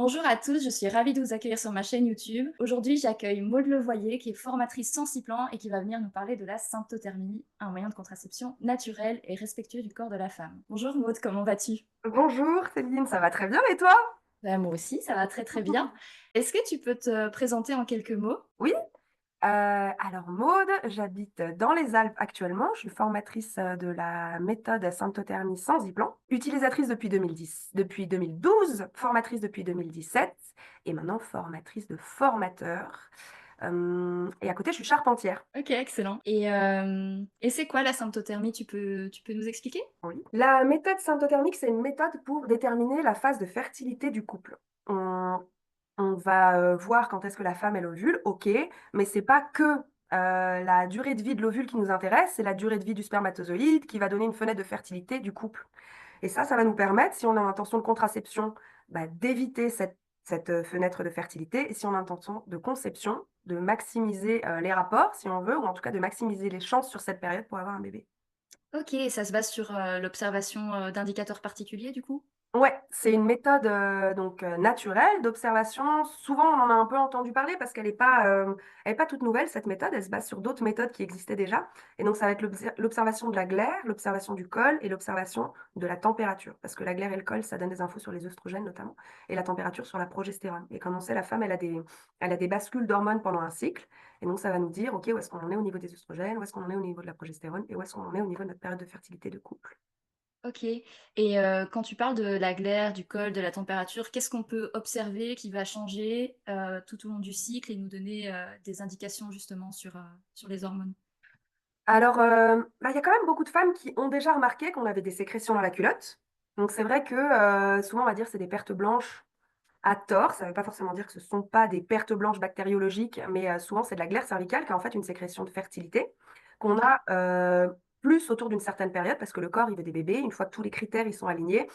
Bonjour à tous, je suis ravie de vous accueillir sur ma chaîne YouTube. Aujourd'hui, j'accueille Maude Levoyer, qui est formatrice sans plan et qui va venir nous parler de la symptothermie, un moyen de contraception naturel et respectueux du corps de la femme. Bonjour Maude, comment vas-tu? Bonjour Céline, ça va très bien et toi? Moi aussi, ça va très très bien. Est-ce que tu peux te présenter en quelques mots? Oui, alors Maude, j'habite dans les Alpes actuellement. Je suis formatrice de la méthode symptothermie sans implant, utilisatrice depuis 2010, depuis 2012, formatrice depuis 2017 et maintenant formatrice de formateurs. Et à côté, je suis charpentière. Ok, excellent. Et c'est quoi la symptothermie? Tu peux nous expliquer? Oui. La méthode symptothermique, c'est une méthode pour déterminer la phase de fertilité du couple. On, on va voir quand est-ce que la femme elle ovule, ok, mais c'est pas que la durée de vie de l'ovule qui nous intéresse, c'est la durée de vie du spermatozoïde qui va donner une fenêtre de fertilité du couple. Et ça va nous permettre, si on a l'intention de contraception, bah, d'éviter cette fenêtre de fertilité, et si on a l'intention de conception, de maximiser les rapports, si on veut, ou en tout cas de maximiser les chances sur cette période pour avoir un bébé. Ok, ça se base sur l'observation d'indicateurs particuliers du coup? Ouais, c'est une méthode naturelle d'observation. Souvent, on en a un peu entendu parler parce elle est pas toute nouvelle, cette méthode. Elle se base sur d'autres méthodes qui existaient déjà. Et donc, ça va être l'observation de la glaire, l'observation du col et l'observation de la température. Parce que la glaire et le col, ça donne des infos sur les œstrogènes notamment, et la température sur la progestérone. Et comme on sait, la femme, elle a des bascules d'hormones pendant un cycle. Et donc, ça va nous dire, OK, où est-ce qu'on en est au niveau des œstrogènes, où est-ce qu'on en est au niveau de la progestérone, et où est-ce qu'on en est au niveau de notre période de fertilité de couple. Ok. Et quand tu parles de la glaire, du col, de la température, qu'est-ce qu'on peut observer qui va changer tout au long du cycle et nous donner des indications justement sur les hormones? Alors, bah, il y a quand même beaucoup de femmes qui ont déjà remarqué qu'on avait des sécrétions dans la culotte. Donc, c'est vrai que souvent, on va dire que c'est des pertes blanches à tort. Ça ne veut pas forcément dire que ce ne sont pas des pertes blanches bactériologiques, mais souvent, c'est de la glaire cervicale qui est en fait une sécrétion de fertilité qu'on Ok. a plus autour d'une certaine période parce que le corps, il veut des bébés. Une fois que tous les critères ils sont alignés,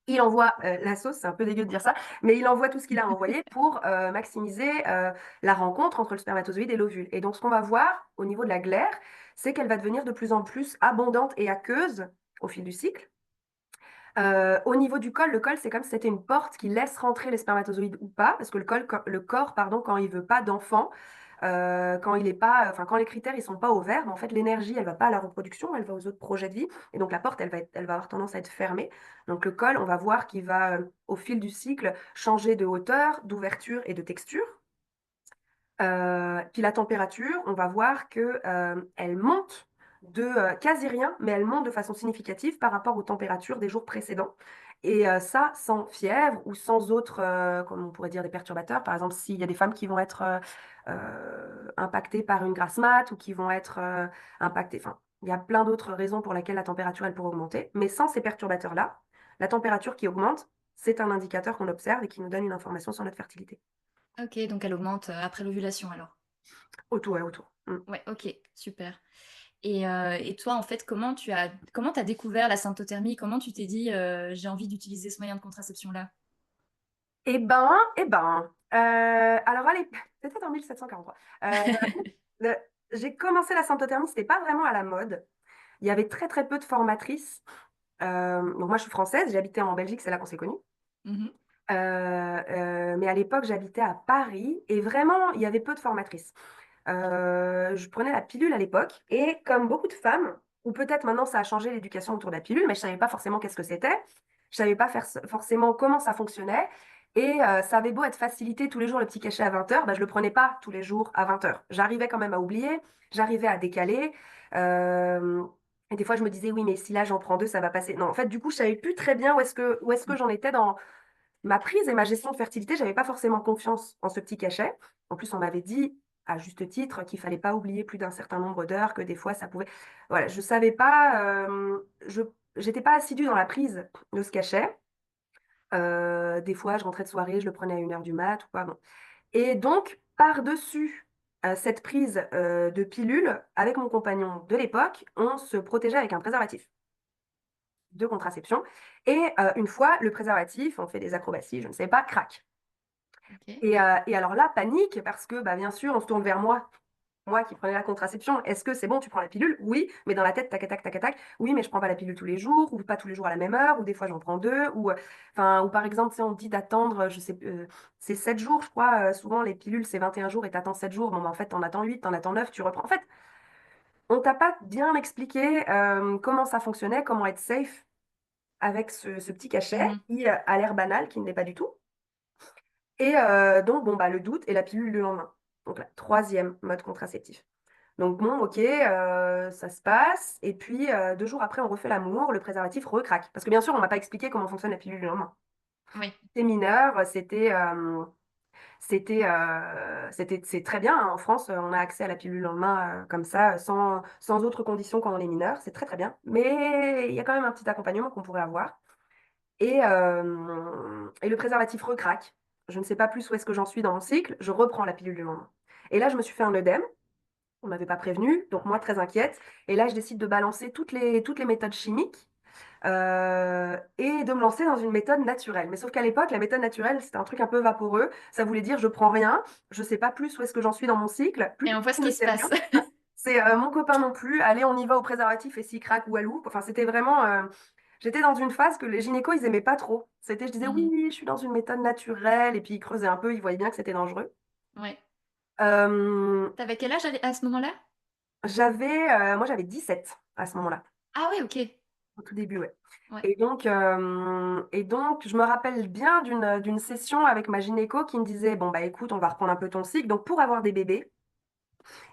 il envoie la sauce, c'est un peu dégueu de dire ça, mais il envoie tout ce qu'il a envoyé pour maximiser la rencontre entre le spermatozoïde et l'ovule. Et donc, ce qu'on va voir au niveau de la glaire, c'est qu'elle va devenir de plus en plus abondante et aqueuse au fil du cycle. Au niveau du col, le col, c'est comme si c'était une porte qui laisse rentrer les spermatozoïdes ou pas, parce que le corps, pardon, quand il veut pas d'enfant, quand il est pas, enfin, quand les critères ils sont pas au vert, ben, en fait, l'énergie, elle va pas à la reproduction, elle va aux autres projets de vie, et donc la porte, elle va avoir tendance à être fermée. Donc le col, on va voir qu'il va, au fil du cycle, changer de hauteur, d'ouverture et de texture. Puis la température, on va voir que elle monte de quasi rien, mais elle monte de façon significative par rapport aux températures des jours précédents. Et ça, sans fièvre ou sans autres, comme on pourrait dire, des perturbateurs. Par exemple, s'il y a des femmes qui vont être impactées par une grasse mat ou qui vont être impactées. Enfin, il y a plein d'autres raisons pour lesquelles la température, elle pourrait augmenter. Mais sans ces perturbateurs-là, la température qui augmente, c'est un indicateur qu'on observe et qui nous donne une information sur notre fertilité. Ok, donc elle augmente après l'ovulation alors. Autour et autour. Mm. Ouais, ok, super. Et toi, en fait, comment t'as découvert la symptothermie? Comment tu t'es dit j'ai envie d'utiliser ce moyen de contraception-là? Alors allez, peut-être en 1743. Euh, le- j'ai commencé la symptothermie, c'était pas vraiment à la mode. Il y avait très très peu de formatrices. Donc moi je suis française, j'habitais en Belgique, c'est là qu'on s'est connus. Mhm. Mais à l'époque j'habitais à Paris et vraiment il y avait peu de formatrices. Je prenais la pilule à l'époque et comme beaucoup de femmes, ou peut-être maintenant ça a changé l'éducation autour de la pilule, mais je savais pas forcément qu'est-ce que c'était. Je savais pas forcément comment ça fonctionnait. Et ça avait beau être facilité tous les jours le petit cachet à 20 heures, bah, je le prenais pas tous les jours à 20 heures. J'arrivais quand même à oublier, j'arrivais à décaler. euh, et des fois, je me disais, oui, mais si là j'en prends deux, ça va passer. Non, en fait, du coup, je savais plus très bien où est-ce que j'en étais dans ma prise et ma gestion de fertilité. J'avais pas forcément confiance en ce petit cachet. En plus, on m'avait dit, à juste titre, qu'il fallait pas oublier plus d'un certain nombre d'heures, que des fois, ça pouvait. Voilà, je savais pas, j'étais pas assidue dans la prise de ce cachet. Des fois, je rentrais de soirée, je le prenais à 1 heure du mat ou pas. Bon. Et donc, par-dessus cette prise de pilule, avec mon compagnon de l'époque, on se protégeait avec un préservatif de contraception. Et une fois, le préservatif, on fait des acrobaties, je ne sais pas, craque. Ok. Et alors là, panique, parce que bah, bien sûr, on se tourne vers moi. moi qui prenais la contraception, est-ce que c'est bon, tu prends la pilule? Oui, mais dans la tête, tac, tac, tac, tac, tac. Oui, mais je prends pas la pilule tous les jours, ou pas tous les jours à la même heure, ou des fois j'en prends deux, ou par exemple, tu sais, on dit d'attendre, je sais, c'est 7 jours, je crois. Souvent, les pilules, c'est 21 jours et t'attends 7 jours. Bon, bah, en fait, t'en attends 8, t'en attends 9, tu reprends. En fait, on t'a pas bien expliqué comment ça fonctionnait, comment être safe avec ce petit cachet Mhm. qui a l'air banal, qui ne l'est pas du tout. Et donc, bon, bah, le doute et la pilule le lendemain. Donc, là, troisième mode contraceptif. Donc, bon, ok, ça se passe. Et puis, 2 jours après, on refait l'amour, le préservatif recraque. Parce que bien sûr, on m'a pas expliqué comment fonctionne la pilule le lendemain. Oui. C'était mineur, c'est très bien, hein. En France, on a accès à la pilule le lendemain comme ça, sans autres conditions quand on est mineur. C'est très, très bien. Mais il y a quand même un petit accompagnement qu'on pourrait avoir. Et le préservatif recraque. Je ne sais pas plus où est-ce que j'en suis dans mon cycle. Je reprends la pilule du lendemain. Et là, je me suis fait un œdème. On m'avait pas prévenu, donc moi très inquiète. Et là, je décide de balancer toutes les méthodes chimiques et de me lancer dans une méthode naturelle. Mais sauf qu'à l'époque, la méthode naturelle, c'était un truc un peu vaporeux. Ça voulait dire je prends rien, je sais pas plus où est-ce que j'en suis dans mon cycle, plus Et on voit ce personne ne qui se sait passe. rien. C'est mon copain non plus. Allez, on y va au préservatif et s'il craque ou à loupe. Enfin, c'était vraiment. J'étais dans une phase que les gynécos, ils aimaient pas trop. C'était, je disais Mhm. oui, je suis dans une méthode naturelle, et puis ils creusaient un peu, ils voyaient bien que c'était dangereux. Ouais. Euh, T'avais quel âge à ce moment-là? moi, j'avais 17 à ce moment-là. Ah ouais, ok. Au tout début, ouais. Ouais. Et donc, je me rappelle bien d'une session avec ma gynéco qui me disait, bon, bah écoute, on va reprendre un peu ton cycle. Donc, pour avoir des bébés,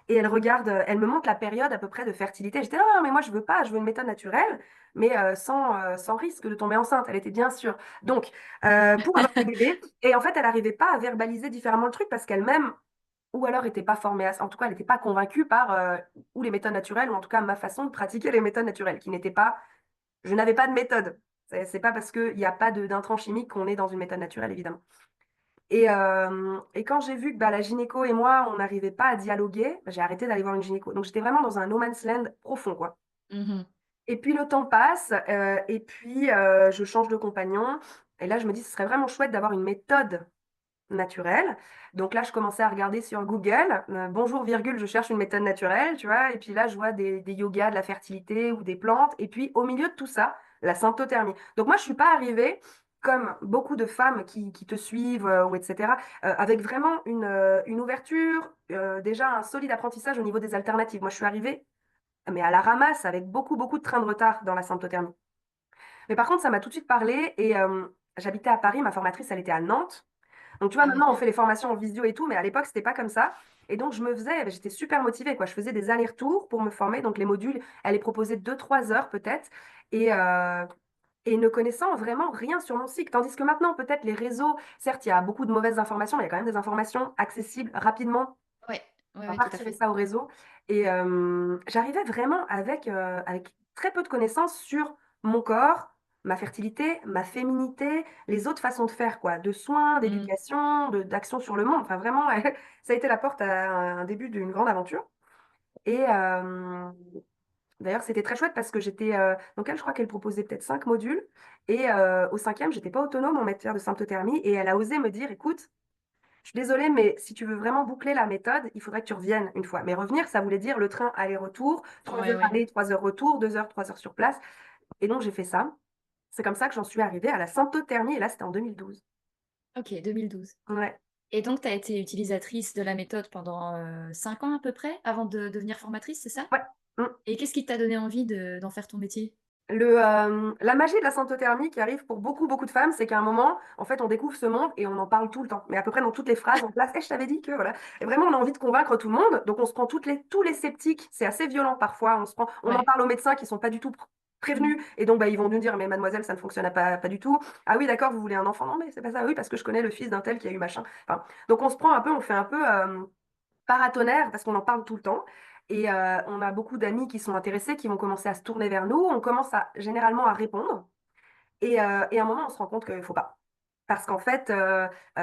et elle regarde, elle me montre la période à peu près de fertilité. J'étais, non, mais moi, je veux pas, je veux une méthode naturelle, mais sans risque de tomber enceinte. Elle était bien sûre. Donc, pour avoir des bébés, et en fait, elle n'arrivait pas à verbaliser différemment le truc parce qu'elle-même, ou alors n'était pas formée en tout cas, elle n'était pas convaincue par ou les méthodes naturelles, ou en tout cas ma façon de pratiquer les méthodes naturelles, qui n'était pas je n'avais pas de méthode. C'est pas parce qu'il n'y a pas d'intrants chimiques qu'on est dans une méthode naturelle, évidemment. Et quand j'ai vu que bah, la gynéco et moi, on n'arrivait pas à dialoguer, bah, j'ai arrêté d'aller voir une gynéco. Donc j'étais vraiment dans un no man's land profond, quoi. Mhm. Et puis le temps passe, et puis je change de compagnon. Et là, je me dis, ce serait vraiment chouette d'avoir une méthode naturelle. Donc là, je commençais à regarder sur Google, bonjour, virgule, je cherche une méthode naturelle, tu vois. Et puis là, je vois des yogas, de la fertilité ou des plantes. Et puis au milieu de tout ça, la symptothermie. Donc moi, je suis pas arrivée comme beaucoup de femmes qui te suivent, ou etc., avec vraiment une ouverture, déjà un solide apprentissage au niveau des alternatives. Moi, je suis arrivée, mais à la ramasse, avec beaucoup, beaucoup de train de retard dans la symptothermie. Mais par contre, ça m'a tout de suite parlé et j'habitais à Paris, ma formatrice, elle était à Nantes. Donc, tu vois, Ah oui. maintenant, on fait les formations en visio et tout, mais à l'époque, c'était pas comme ça. Et donc, j'étais super motivée, quoi. Je faisais des allers-retours pour me former. Donc, les modules, elle est proposée 2, 3 heures peut-être. Et, euh, et ne connaissant vraiment rien sur mon cycle. Tandis que maintenant, peut-être les réseaux, certes, il y a beaucoup de mauvaises informations, mais il y a quand même des informations accessibles rapidement. Ouais. Ouais, On ouais, va tout pas à retirer fait. ça au réseau. Et j'arrivais vraiment avec très peu de connaissances sur mon corps, ma fertilité, ma féminité, les autres façons de faire, quoi, de soins, Mhm. d'éducation, d'action sur le monde. Enfin, vraiment, ça a été la porte à un début d'une grande aventure. Et d'ailleurs, c'était très chouette parce que donc elle, je crois qu'elle proposait peut-être 5 modules. Et au cinquième, j'étais pas autonome en matière de symptothermie. Et elle a osé me dire, écoute, je suis désolée, mais si tu veux vraiment boucler la méthode, il faudrait que tu reviennes une fois. Mais revenir, ça voulait dire le train aller-retour, 3 heures Ouais, ouais. aller, 3 heures retour, 2 heures, 3 heures sur place. Et donc, j'ai fait ça. C'est comme ça que j'en suis arrivée à la symptothermie. Et là, c'était en 2012. Ok, 2012. Ouais. Et donc, tu as été utilisatrice de la méthode pendant 5 ans à peu près, avant de devenir formatrice, c'est ça? Ouais. Mm. Et qu'est-ce qui t'a donné envie d'en faire ton métier? La magie de la symptothermie qui arrive pour beaucoup, beaucoup de femmes, c'est qu'à un moment, en fait, on découvre ce monde et on en parle tout le temps. Mais à peu près dans toutes les phrases, en place, je t'avais dit que, voilà. Et vraiment, on a envie de convaincre tout le monde. Donc, on se prend tous les sceptiques. C'est assez violent parfois. On en Ouais. parle aux médecins qui sont pas du tout Mhm. prévenus. Et donc, bah, ils vont nous dire, mais mademoiselle, ça ne fonctionne pas du tout. Ah oui, d'accord, vous voulez un enfant? Non, mais c'est pas ça. Oui, parce que je connais le fils d'un tel qui a eu machin. Enfin, donc, on se prend un peu, on fait un peu, paratonnerre parce qu'on en parle tout le temps. Et on a beaucoup d'amis qui sont intéressés, qui vont commencer à se tourner vers nous. On commence généralement à répondre. Et à un moment, on se rend compte qu'il ne faut pas. Parce qu'en fait,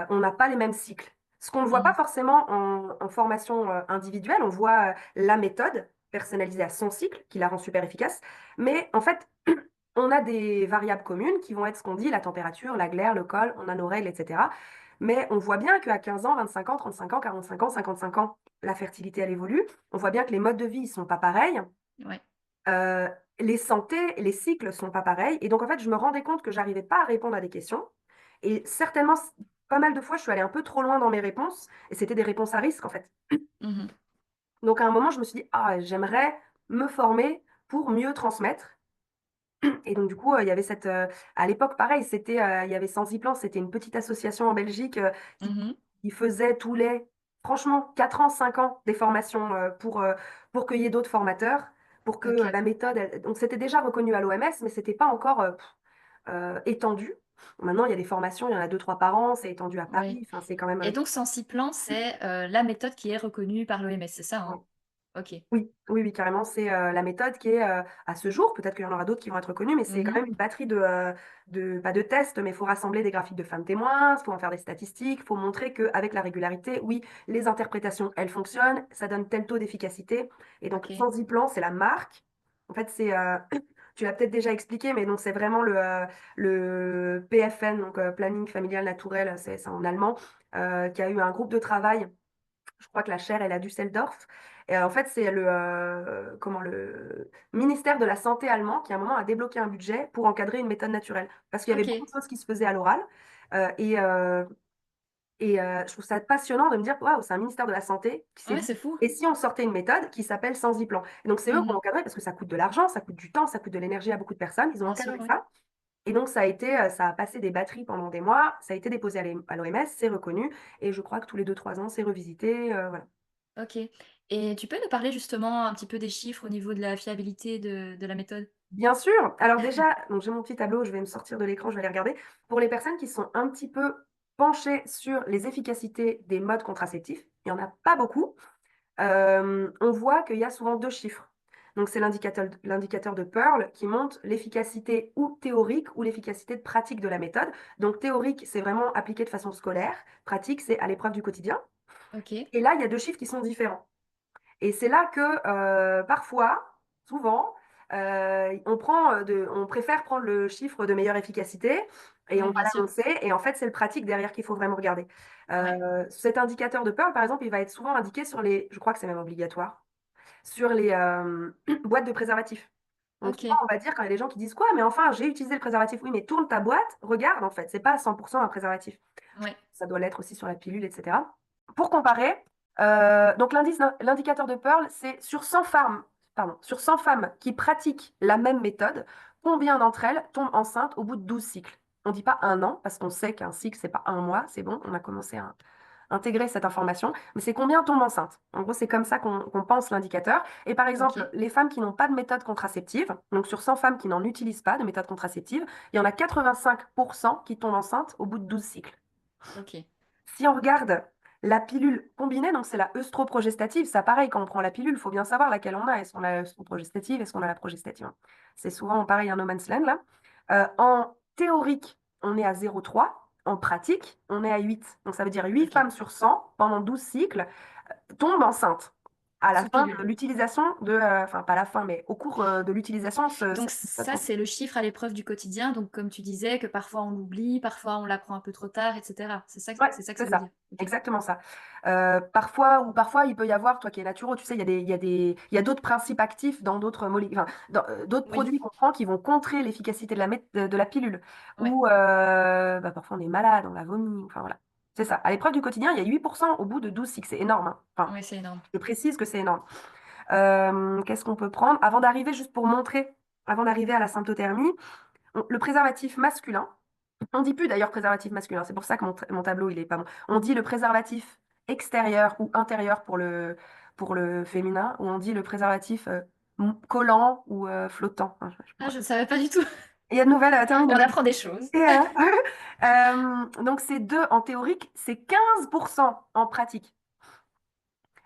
on n'a pas les mêmes cycles. Ce qu'on ne voit pas Mhm. forcément en formation individuelle, on voit la méthode personnalisée à son cycle, qui la rend super efficace. Mais en fait, On a des variables communes qui vont être ce qu'on dit, la température, la glaire, le col, on a nos règles, etc. Mais on voit bien qu'à 15 ans, 25 ans, 35 ans, 45 ans, 55 ans, la fertilité, elle évolue. On voit bien que les modes de vie ne sont pas pareils. Ouais. Euh, les santé, les cycles ne sont pas pareils. Et donc, en fait, je me rendais compte que j'arrivais pas à répondre à des questions. Et certainement, pas mal de fois, je suis allée un peu trop loin dans mes réponses. Et c'était des réponses à risque, en fait. Mhm. Donc, à un moment, je me suis dit, ah, j'aimerais me former pour mieux transmettre. Et donc, du coup, il y avait à l'époque, pareil, il y avait Sensiplan, c'était une petite association en Belgique Mhm. qui faisait franchement, 4 ans, 5 ans, des formations pour qu'il y ait d'autres formateurs, pour que Ok. la méthode, donc c'était déjà reconnu à l'OMS, mais c'était pas encore étendu. Maintenant, il y a des formations, il y en a deux, trois par an, c'est étendu à Oui. Paris, enfin, c'est quand même. Et donc, Sensiplan, c'est la méthode qui est reconnue par l'OMS, c'est ça, Ouais. hein? Ok. Oui, oui, oui, carrément. C'est la méthode qui est à ce jour, peut-être qu'il y en aura d'autres qui vont être reconnus, mais c'est quand Mhm. même une batterie pas de tests, mais il faut rassembler des graphiques de femmes témoins, il faut en faire des statistiques, il faut montrer qu'avec la régularité, oui, les interprétations, elles fonctionnent, ça donne tel taux d'efficacité. Et donc, Ok. Sensiplan, c'est la marque. En fait, tu l'as peut-être déjà expliqué, mais donc c'est vraiment le PFN, donc Planning Familial Naturel, c'est en allemand, qui a eu un groupe de travail, je crois que la chaire est à Düsseldorf. Et en fait, c'est le ministère de la Santé allemand qui, à un moment, a débloqué un budget pour encadrer une méthode naturelle. Parce qu'il y avait beaucoup Ok. de choses qui se faisaient à l'oral. Euh, et euh, je trouve ça passionnant de me dire, waouh, c'est un ministère de la Santé qui s'est Ouais, dit, c'est fou. et si on sortait une méthode qui s'appelle Sensiplan? Et donc, c'est eux qui ont Mhm. encadré parce que ça coûte de l'argent, ça coûte du temps, ça coûte de l'énergie à beaucoup de personnes. Ils ont Bien sûr, encadré oui. ça. Et donc, ça a passé des batteries pendant des mois, ça a été déposé à l'OMS, c'est reconnu. Et je crois que tous les 2 3 ans, c'est revisité. Voilà. Ok. Et tu peux nous parler justement un petit peu des chiffres au niveau de la fiabilité de la méthode? Bien sûr. Alors déjà, donc j'ai mon petit tableau, je vais me sortir de l'écran, je vais les regarder. Pour les personnes qui sont un petit peu penchées sur les efficacités des modes contraceptifs, il n'y en a pas beaucoup. On voit qu'il y a souvent deux chiffres. Donc c'est l'indicateur de Pearl qui montre l'efficacité ou théorique ou l'efficacité de pratique de la méthode. Donc théorique, c'est vraiment appliqué de façon scolaire. Pratique, c'est à l'épreuve du quotidien. Ok. Et là, il y a deux chiffres qui sont différents. Et c'est là que parfois, souvent, on préfère prendre le chiffre de meilleure efficacité et on Oui, va bien sûr. l'annoncer. Et en fait, c'est le pratique derrière qu'il faut vraiment regarder. Ouais. Cet indicateur de Pearl, par exemple, il va être souvent indiqué je crois que c'est même obligatoire, sur les boîtes de préservatifs. Donc souvent, Ok. on va dire quand il y a des gens qui disent quoi, mais enfin, j'ai utilisé le préservatif. Oui, mais tourne ta boîte, regarde en fait, c'est pas à 100% un préservatif. Ouais. Ça doit l'être aussi sur la pilule, etc. Pour comparer, donc l'indicateur de Pearl, c'est sur 100 femmes, pardon, sur 100 femmes qui pratiquent la même méthode, combien d'entre elles tombent enceintes au bout de 12 cycles? On ne dit pas un an, parce qu'on sait qu'un cycle, c'est pas un mois, c'est bon, on a commencé à intégrer cette information, mais c'est combien tombent enceintes. En gros, c'est comme ça qu'on pense l'indicateur. Et par exemple, Ok. les femmes qui n'ont pas de méthode contraceptive, donc sur 100 femmes qui n'en utilisent pas de méthode contraceptive, il y en a 85% qui tombent enceintes au bout de 12 cycles. Ok. Si on regarde la pilule combinée, donc c'est la œstroprogestative, ça pareil, quand on prend la pilule, il faut bien savoir laquelle on a. Est-ce qu'on a l'œstroprogestative, est-ce qu'on a la progestative? C'est souvent pareil un no man's land là. En théorique, on est à 0,3. En pratique, on est à 8. Donc ça veut dire 8 Ok. femmes sur 100 pendant 12 cycles tombent enceintes à la Sous fin de pilule. l'utilisation enfin pas à la fin, mais au cours de l'utilisation, Donc cette méthode. ça, c'est le chiffre à l'épreuve du quotidien. Donc comme tu disais, que parfois on l'oublie, parfois on l'apprend un peu trop tard, etc. Ouais, C'est ça que c'est ça veut ça. dire. Ok. Exactement ça. Parfois, il peut y avoir, toi qui es naturo, tu sais, il y a d'autres principes actifs dans d'autres molécules, enfin, dans d'autres Oui. produits qu'on prend qui vont contrer l'efficacité de la pilule. Ouais. Ou parfois on est malade, on la vomit, enfin voilà. C'est ça. À l'épreuve du quotidien, il y a 8% au bout de 12 cycles. C'est énorme, hein. Enfin, Ouais, c'est énorme. je précise que c'est énorme. Qu'est-ce qu'on peut prendre? Juste pour montrer, avant d'arriver à la symptothermie, le préservatif masculin. On dit plus d'ailleurs préservatif masculin, c'est pour ça que mon tableau il est pas bon. On dit le préservatif extérieur ou intérieur pour le féminin, ou on dit le préservatif collant ou flottant. Enfin, je sais Ah, pas. je ne savais pas du tout. Et il y a de nouvelles On terminologies. apprend des choses. Et, donc c'est deux en théorique, c'est 15% en pratique.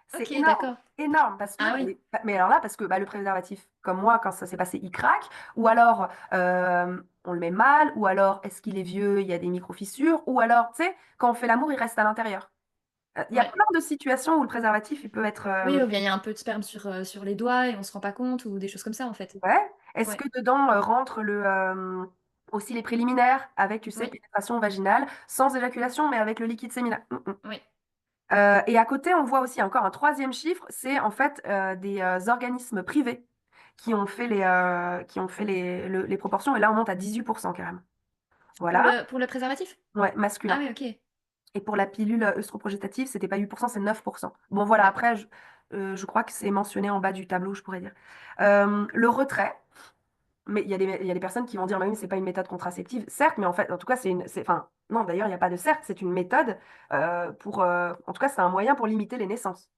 C'est Ok, énorme, d'accord. énorme, parce que, Ah oui. mais alors là, parce que le préservatif, comme moi, quand ça s'est passé, il craque, ou alors on le met mal, ou alors est-ce qu'il est vieux, il y a des micro-fissures, ou alors, tu sais, quand on fait l'amour, il reste à l'intérieur. Il y a Ouais. plein de situations où le préservatif, il peut être Oui, ou bien il y a un peu de sperme sur les doigts et on se rend pas compte, ou des choses comme ça en fait. ouais. Est-ce Ouais. que dedans rentre aussi les préliminaires avec, tu sais, Oui. pénétration vaginale, sans éjaculation, mais avec le liquide séminal? Oui. Et à côté, on voit aussi encore un troisième chiffre, c'est en fait des organismes privés qui ont fait les proportions, et là on monte à 18% carrément. Voilà, Pour le préservatif? ouais, Ah masculin. oui, ok. Et pour la pilule œstroprogestative, c'était pas 8%, c'est 9%. Bon voilà, D'accord. après, je crois que c'est mentionné en bas du tableau, je pourrais dire. Le retrait, mais il y a des personnes qui vont dire, mais oui, c'est pas une méthode contraceptive. Certes, mais en fait, en tout cas, enfin, non, d'ailleurs, il n'y a pas de certes, c'est une méthode en tout cas, c'est un moyen pour limiter les naissances.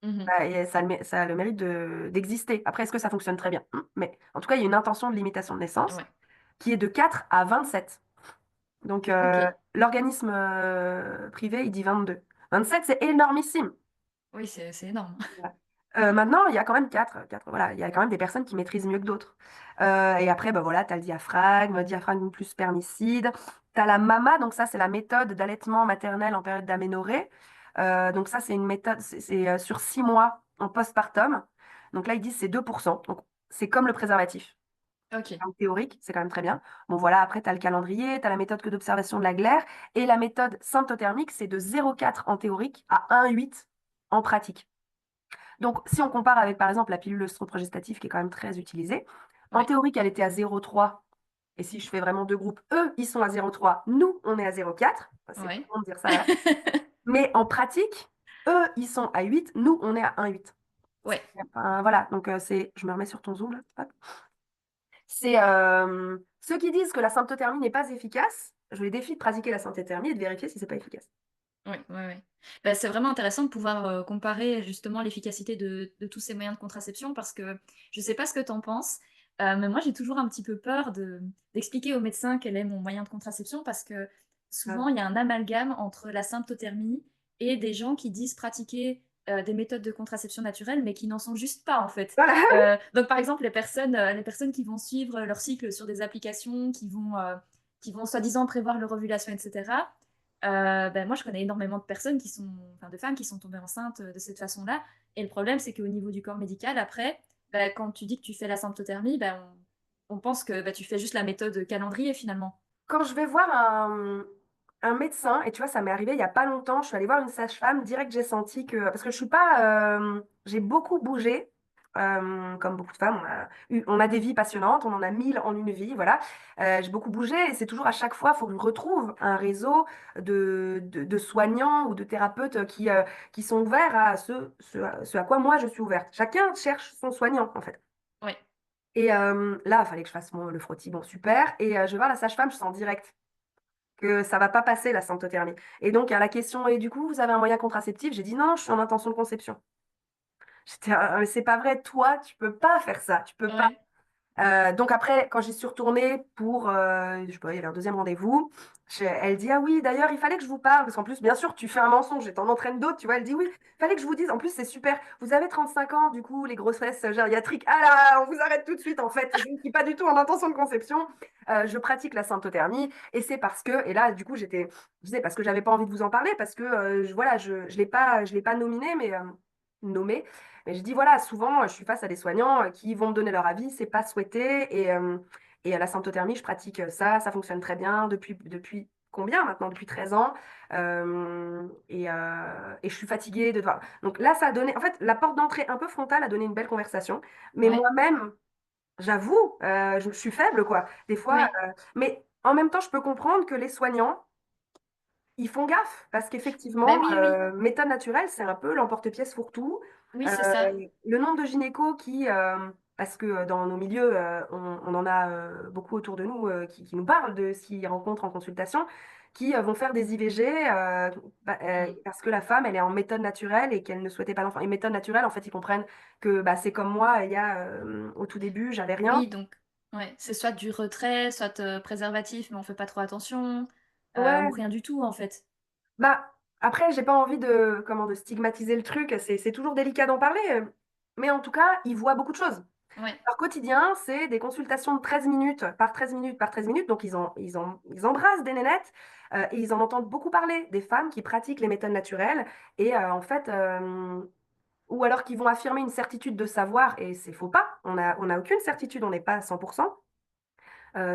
Mhm. Et ça a le mérite d'exister. Après, est-ce que ça fonctionne très bien? Mais en tout cas, il y a une intention de limitation de naissance Ouais. qui est de 4 à 27. Donc, Ok. l'organisme privé, il dit 22. 27, c'est énormissime. Oui, c'est énorme. Voilà. Maintenant, il y a quand même quatre, voilà, il y a quand même des personnes qui maîtrisent mieux que d'autres. Et après, bah voilà, tu as le diaphragme plus spermicide. Tu as la MAMA, donc ça, c'est la méthode d'allaitement maternel en période d'aménorrhée. Donc ça, c'est une méthode, c'est sur 6 mois en postpartum. Donc là, ils disent c'est 2%. Donc c'est comme le préservatif. Ok. En théorique, c'est quand même très bien. Bon, voilà, après, tu as le calendrier, tu as la méthode que d'observation de la glaire. Et la méthode symptothermique, c'est de 0,4 en théorique à 1,8 en pratique. Donc, si on compare avec, par exemple, la pilule œstroprogestative, qui est quand même très utilisée, en Ouais. théorique, elle était à 0,3. Et si je fais vraiment deux groupes, eux, ils sont à 0,3. Nous, on est à 0,4. Enfin, c'est Ouais. con de dire ça là. Mais en pratique, eux, ils sont à 8. Nous, on est à 1,8. Ouais. Enfin, voilà, donc je me remets sur ton zoom là. Hop. C'est ceux qui disent que la symptothermie n'est pas efficace, je les défie de pratiquer la symptothermie et de vérifier si c'est pas efficace. Ouais, ouais, ouais. Bah, c'est vraiment intéressant de pouvoir, comparer justement l'efficacité de tous ces moyens de contraception parce que je sais pas ce que tu en penses, mais moi j'ai toujours un petit peu peur d'expliquer aux médecins quel est mon moyen de contraception parce que Ah. souvent il y a un amalgame entre la symptothermie et des gens qui disent pratiquer, des méthodes de contraception naturelle mais qui n'en sont juste pas en fait. Voilà. Donc par exemple les personnes qui vont suivre leur cycle sur des applications, qui vont soi-disant prévoir leur ovulation et cetera. Ben moi, je connais énormément de personnes enfin, de femmes qui sont tombées enceintes de cette façon-là. Et le problème, c'est qu'au niveau du corps médical, après, ben, quand tu dis que tu fais la symptothermie, ben, on pense que ben, tu fais juste la méthode calendrier finalement. Quand je vais voir un médecin, et tu vois, ça m'est arrivé il y a pas longtemps, je suis allée voir une sage-femme, direct j'ai senti que, parce que je suis pas, j'ai beaucoup bougé, comme beaucoup de femmes, on a des vies passionnantes, on en a 1000 en une vie, voilà. J'ai beaucoup bougé et c'est toujours à chaque fois, il faut que je retrouve un réseau de soignants ou de thérapeutes qui sont ouverts à ce à quoi moi je suis ouverte. Chacun cherche son soignant, en fait. Ouais, Et là, il fallait que je fasse le frottis, bon, super. Et je vais voir la sage-femme, je sens direct que ça va pas passer la symptothermie. Et donc, à la question, et du coup, vous avez un moyen contraceptif? J'ai dit non, je suis en intention de conception. J'étais, ah, mais c'est pas vrai, toi, tu peux pas faire ça, tu peux pas. ouais, Donc après, quand j'y suis retournée pour, je sais pas, il y avait un deuxième rendez-vous, elle dit, ah oui, d'ailleurs, il fallait que je vous parle, parce qu'en plus, bien sûr, tu fais un mensonge et t'en entraînes d'autres, tu vois, elle dit, oui, il fallait que je vous dise, en plus, c'est super, vous avez 35 ans, du coup, les grossesses gériatriques, ah là, on vous arrête tout de suite, en fait, je ne suis pas du tout en intention de conception, je pratique la symptothermie, et c'est parce que, et là, du coup, je disais, parce que j'avais pas envie de vous en parler, parce que, voilà, je l'ai pas nominé, mais nommé. Mais je dis, voilà, souvent, je suis face à des soignants qui vont me donner leur avis, c'est pas souhaité. Et à la symptothermie, je pratique ça, ça fonctionne très bien depuis combien maintenant? Depuis 13 ans. Et je suis fatiguée de devoir. Donc là, ça a donné, en fait, la porte d'entrée un peu frontale a donné une belle conversation. Mais ouais, moi-même, j'avoue, je suis faible, quoi. Des fois, oui. mais en même temps, je peux comprendre que les soignants, ils font gaffe parce qu'effectivement, Ben oui, oui, méthode naturelle, c'est un peu l'emporte-pièce fourre-tout. oui, c'est ça. Euh, le nombre de gynécos parce que dans nos milieux, on en a beaucoup autour de nous qui nous parlent de ce qu'ils rencontrent en consultation, qui vont faire des IVG Mm. parce que la femme, elle est en méthode naturelle et qu'elle ne souhaitait pas d'enfant. Et méthode naturelle, en fait, ils comprennent que bah, c'est comme moi, au tout début, j'avais rien. Oui, donc, ouais, c'est soit du retrait, soit préservatif, mais on fait pas trop attention, ou Ouais, rien du tout en fait. bah, après, j'ai pas envie de stigmatiser le truc, c'est toujours délicat d'en parler, mais en tout cas, ils voient beaucoup de choses. Ouais. Leur quotidien, c'est des consultations de 13 minutes par 13 minutes par 13 minutes, donc ils embrassent des nénettes et ils en entendent beaucoup parler, des femmes qui pratiquent les méthodes naturelles. Et en fait, ou alors qui vont affirmer une certitude de savoir, et c'est faux pas, on a aucune certitude, on n'est pas à 100%,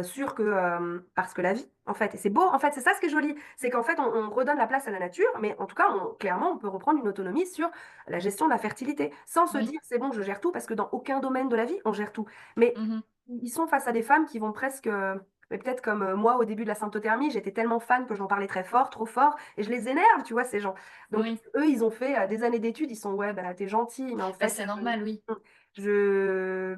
sûr que, parce que la vie, en fait, et c'est beau, en fait, c'est ça ce qui est joli, c'est qu'en fait, on redonne la place à la nature, mais en tout cas, clairement, on peut reprendre une autonomie sur la gestion de la fertilité, sans se Oui. dire, c'est bon, je gère tout, parce que dans aucun domaine de la vie, on gère tout. Mais Mhm. ils sont face à des femmes qui vont presque, mais peut-être comme moi au début de la symptothermie, j'étais tellement fan que j'en parlais très fort, trop fort, et je les énerve, tu vois, ces gens. Donc, Oui. eux, ils ont fait des années d'études, ils sont, ouais, bah, t'es gentil, mais en Bah, fait, c'est normal, oui. je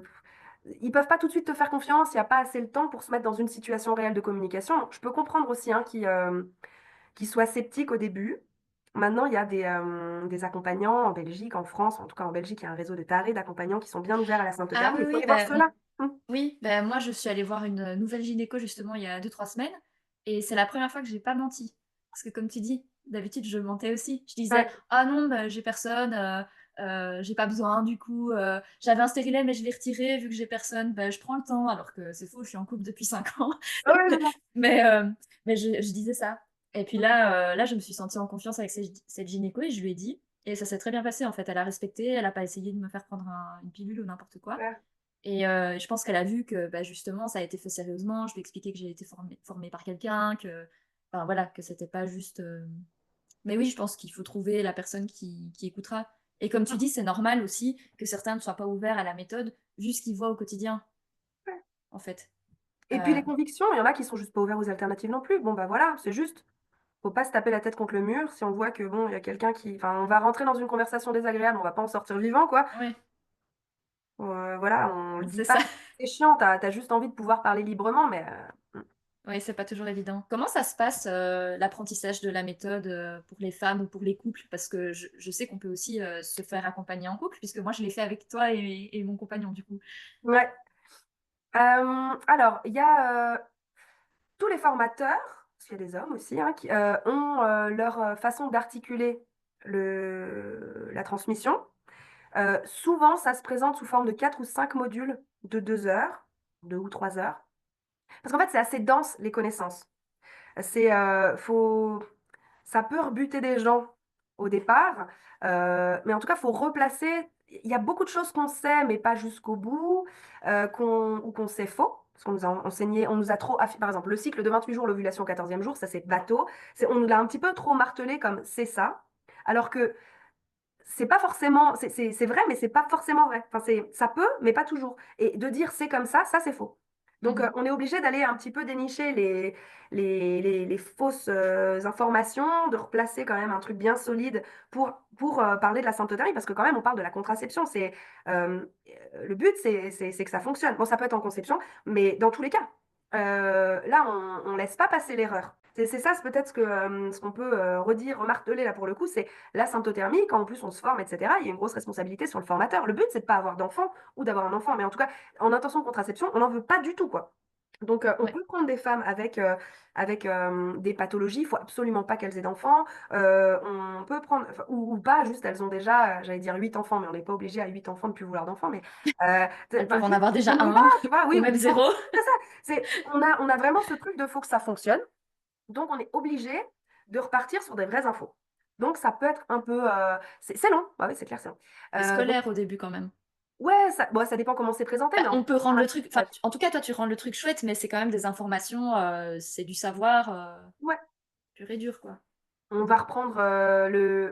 ils peuvent pas tout de suite te faire confiance, il n'y a pas assez le temps pour se mettre dans une situation réelle de communication. Je peux comprendre aussi hein, qui soient sceptiques au début. Maintenant, il y a des accompagnants en Belgique, en France, en tout cas en Belgique, il y a un réseau de tarés d'accompagnants qui sont bien ouverts à la Ah symptothermie. oui, Il faut oui, aller voir ceux-là. oui, ben moi je suis allée voir une nouvelle gynéco justement il y a 2 3 semaines et c'est la première fois que j'ai pas menti. Parce que comme tu dis, d'habitude je mentais aussi. Je disais Ouais. ah non, ben, j'ai personne, j'ai pas besoin du coup, j'avais un stérilet mais je l'ai retiré vu que j'ai personne, ben, je prends le temps alors que c'est faux, je suis en couple depuis 5 ans. Ouais, ouais, non, Mais, je disais ça. Et puis là, je me suis sentie en confiance avec cette gynéco et je lui ai dit. Et ça s'est très bien passé en fait. Elle a respecté, elle a pas essayé de me faire prendre une pilule ou n'importe quoi. ouais. Et je pense qu'elle a vu que bah, justement ça a été fait sérieusement. Je lui ai expliqué que j'ai été formée par quelqu'un, que enfin, voilà, que c'était pas juste. Mais oui, je pense qu'il faut trouver la personne qui écoutera. Et comme tu dis, c'est normal aussi que certains ne soient pas ouverts à la méthode, vu ce qu'ils voient au quotidien, en fait. Et puis Euh, les convictions, il y en a qui sont juste pas ouverts aux alternatives non plus. Bon, bah voilà, c'est juste. Faut pas se taper la tête contre le mur si on voit que bon, il y a quelqu'un qui. Enfin, on va rentrer dans une conversation désagréable, on va pas en sortir vivant, quoi. ouais, Voilà, on le dit c'est pas. ça. C'est chiant, t'as juste envie de pouvoir parler librement, mais Oui, c'est pas toujours évident. Comment ça se passe, l'apprentissage de la méthode, pour les femmes ou pour les couples? Parce que je sais qu'on peut aussi, se faire accompagner en couple, puisque moi je l'ai fait avec toi et mon compagnon, du coup. ouais. Alors, il y a tous les formateurs, parce qu'il y a des hommes aussi, hein, qui ont leur façon d'articuler la transmission. Souvent, ça se présente sous forme de 4 ou 5 modules de 2 heures, 2 ou 3 heures. Parce qu'en fait, c'est assez dense, les connaissances. Faut, ça peut rebuter des gens au départ, mais en tout cas, il faut replacer. Il y a beaucoup de choses qu'on sait, mais pas jusqu'au bout, ou qu'on sait faux. Parce qu'on nous a enseigné, on nous a trop. Par exemple, le cycle de 28 jours, l'ovulation au 14e jour, ça c'est bateau. On nous l'a un petit peu trop martelé comme c'est ça. Alors que c'est pas forcément, c'est vrai, mais c'est pas forcément vrai. Enfin, ça peut, mais pas toujours. Et de dire c'est comme ça c'est faux. Donc, Mmh. on est obligé d'aller un petit peu dénicher les fausses informations, de replacer quand même un truc bien solide pour parler de la symptothermie, parce que quand même, on parle de la contraception. Le but, c'est que ça fonctionne. Bon, ça peut être en conception, mais dans tous les cas, là, on laisse pas passer l'erreur. C'est ça, c'est peut-être ce qu'on peut redire, remarteler là pour le coup, c'est la symptothermie, quand en plus on se forme, etc., il y a une grosse responsabilité sur le formateur. Le but, c'est de pas avoir d'enfant ou d'avoir un enfant, mais en tout cas, en intention de contraception, on n'en veut pas du tout, quoi. Donc, on Ouais. peut prendre des femmes avec des pathologies, il faut absolument pas qu'elles aient d'enfants. On peut prendre, enfin, ou pas, juste elles ont déjà, j'allais dire 8 enfants, mais on n'est pas obligé à 8 enfants de plus vouloir d'enfants, mais Elles enfin, peuvent en juste, avoir on déjà en un a, tu vois, ou oui, même bon, 0. c'est ça. On a vraiment ce truc de faut que ça fonctionne. Donc, on est obligé de repartir sur des vraies infos. Donc, ça peut être un peu. C'est long, ouais, oui, c'est clair, c'est long. C'est Donc, scolaire au début quand même. ouais, bon, ça dépend comment c'est présenté, Bah, mais on peut rendre le truc enfin, ouais. en tout cas toi tu rends le truc chouette, mais c'est quand même des informations, c'est du savoir, Ouais. pur et dur, quoi. On va reprendre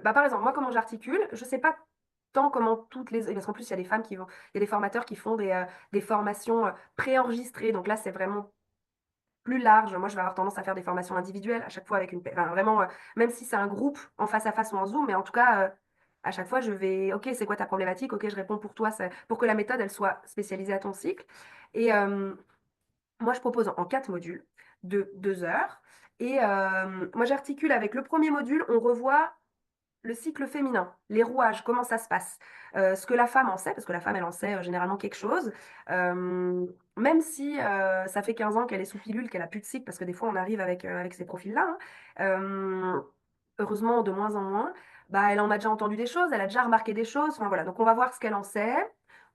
Bah, par exemple, moi, comment j'articule, je sais pas tant comment toutes les. Parce qu'en plus, il y a des femmes qui vont. Il y a des formateurs qui font des formations préenregistrées. Donc là, c'est vraiment plus large. Moi, je vais avoir tendance à faire des formations individuelles, à chaque fois avec enfin, vraiment, même si c'est un groupe en face à face ou en Zoom, mais en tout cas, à chaque fois, je vais, OK, c'est quoi ta problématique? OK, je réponds pour toi, pour que la méthode, elle soit spécialisée à ton cycle. Et moi, je propose en 4 modules de 2 heures. Et moi, j'articule avec le premier module, on revoit le cycle féminin, les rouages, comment ça se passe, ce que la femme en sait, parce que la femme, elle en sait généralement quelque chose, même si ça fait 15 ans qu'elle est sous pilule, qu'elle a plus de cycle, parce que des fois on arrive avec ces profils-là, hein, heureusement de moins en moins, bah, elle en a déjà entendu des choses, elle a déjà remarqué des choses, enfin voilà, donc on va voir ce qu'elle en sait,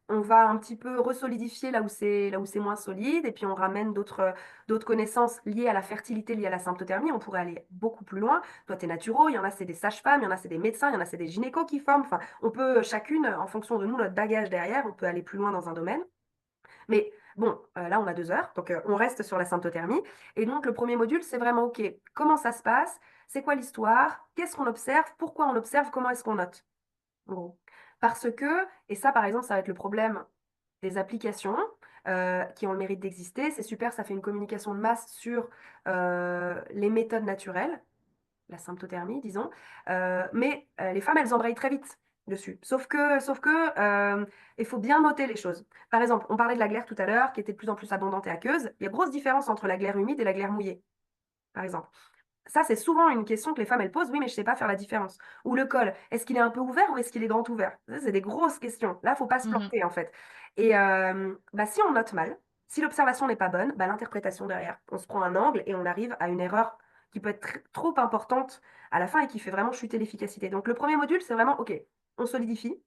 on va un petit peu resolidifier là où c'est moins solide, et puis on ramène d'autres connaissances liées à la fertilité, liées à la symptothermie. On pourrait aller beaucoup plus loin. Toi, tu es naturo, il y en a, c'est des sages-femmes, il y en a, c'est des médecins, il y en a, c'est des gynécos qui forment. Enfin, on peut chacune, en fonction de nous, notre bagage derrière, on peut aller plus loin dans un domaine. Mais bon, là, on a 2 heures, donc on reste sur la symptothermie. Et donc, le premier module, c'est vraiment, OK, comment ça se passe? C'est quoi l'histoire? Qu'est-ce qu'on observe? Pourquoi on observe? Comment est-ce qu'on note? En gros. Parce que, et ça, par exemple, ça va être le problème des applications qui ont le mérite d'exister. C'est super, ça fait une communication de masse sur les méthodes naturelles, la symptothermie, disons. Mais les femmes, elles embrayent très vite dessus. Sauf que il faut bien noter les choses. Par exemple, on parlait de la glaire tout à l'heure, qui était de plus en plus abondante et aqueuse. Il y a grosse différence entre la glaire humide et la glaire mouillée, par exemple. Ça, c'est souvent une question que les femmes, elles posent. Oui, mais je ne sais pas faire la différence. Ou le col, est-ce qu'il est un peu ouvert ou est-ce qu'il est grand ouvert? Ça, c'est des grosses questions. Là, il ne faut pas se Mhm. planter, en fait. Et bah, si on note mal, si l'observation n'est pas bonne, bah, l'interprétation derrière, on se prend un angle et on arrive à une erreur qui peut être trop importante à la fin et qui fait vraiment chuter l'efficacité. Donc, le premier module, c'est vraiment, OK, on solidifie.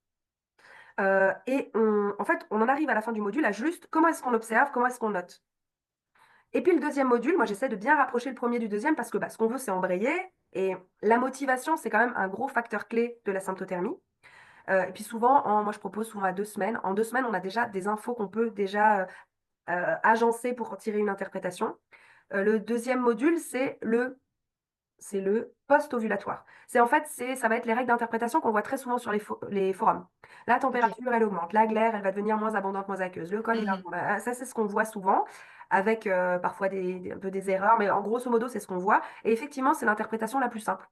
En fait, on en arrive à la fin du module à juste comment est-ce qu'on observe, comment est-ce qu'on note. Et puis le deuxième module, moi j'essaie de bien rapprocher le premier du deuxième parce que bah, ce qu'on veut c'est embrayer et la motivation c'est quand même un gros facteur clé de la symptothermie. Et puis souvent, moi je propose souvent à 2 semaines. En 2 semaines, on a déjà des infos qu'on peut déjà agencer pour tirer une interprétation. Le deuxième module, c'est le post-ovulatoire. C'est en fait, ça va être les règles d'interprétation qu'on voit très souvent sur les forums. La Ok. température, elle augmente. La glaire, elle va devenir moins abondante, moins aqueuse. Le col, il va. Mhm. Bah, ça, c'est ce qu'on voit souvent, avec parfois un peu des erreurs, mais en grosso modo, c'est ce qu'on voit. Et effectivement, c'est l'interprétation la plus simple,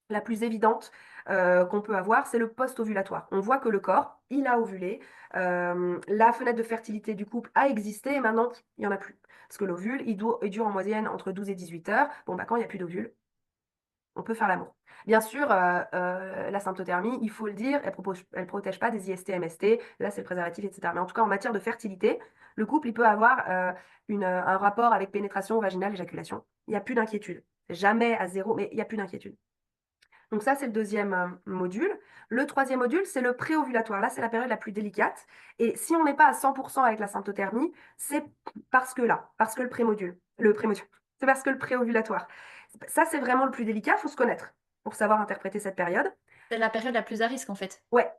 la plus évidente qu'on peut avoir, c'est le post-ovulatoire. On voit que le corps, il a ovulé, la fenêtre de fertilité du couple a existé, et maintenant, il n'y en a plus. Parce que l'ovule, il dure en moyenne entre 12 et 18 heures. Bon, bah, quand il n'y a plus d'ovule, on peut faire l'amour. Bien sûr, la symptothermie, il faut le dire, elle protège pas des IST, MST, là c'est le préservatif, etc. Mais en tout cas, en matière de fertilité, le couple, il peut avoir un rapport avec pénétration vaginale, éjaculation. Il n'y a plus d'inquiétude. C'est jamais à zéro, mais il n'y a plus d'inquiétude. Donc ça, c'est le deuxième module. Le troisième module, c'est le préovulatoire. Là, c'est la période la plus délicate. Et si on n'est pas à 100% avec la symptothermie, c'est parce que le prémodule, c'est parce que le préovulatoire. Ça, c'est vraiment le plus délicat, il faut se connaître pour savoir interpréter cette période. C'est la période la plus à risque en fait. Ouais,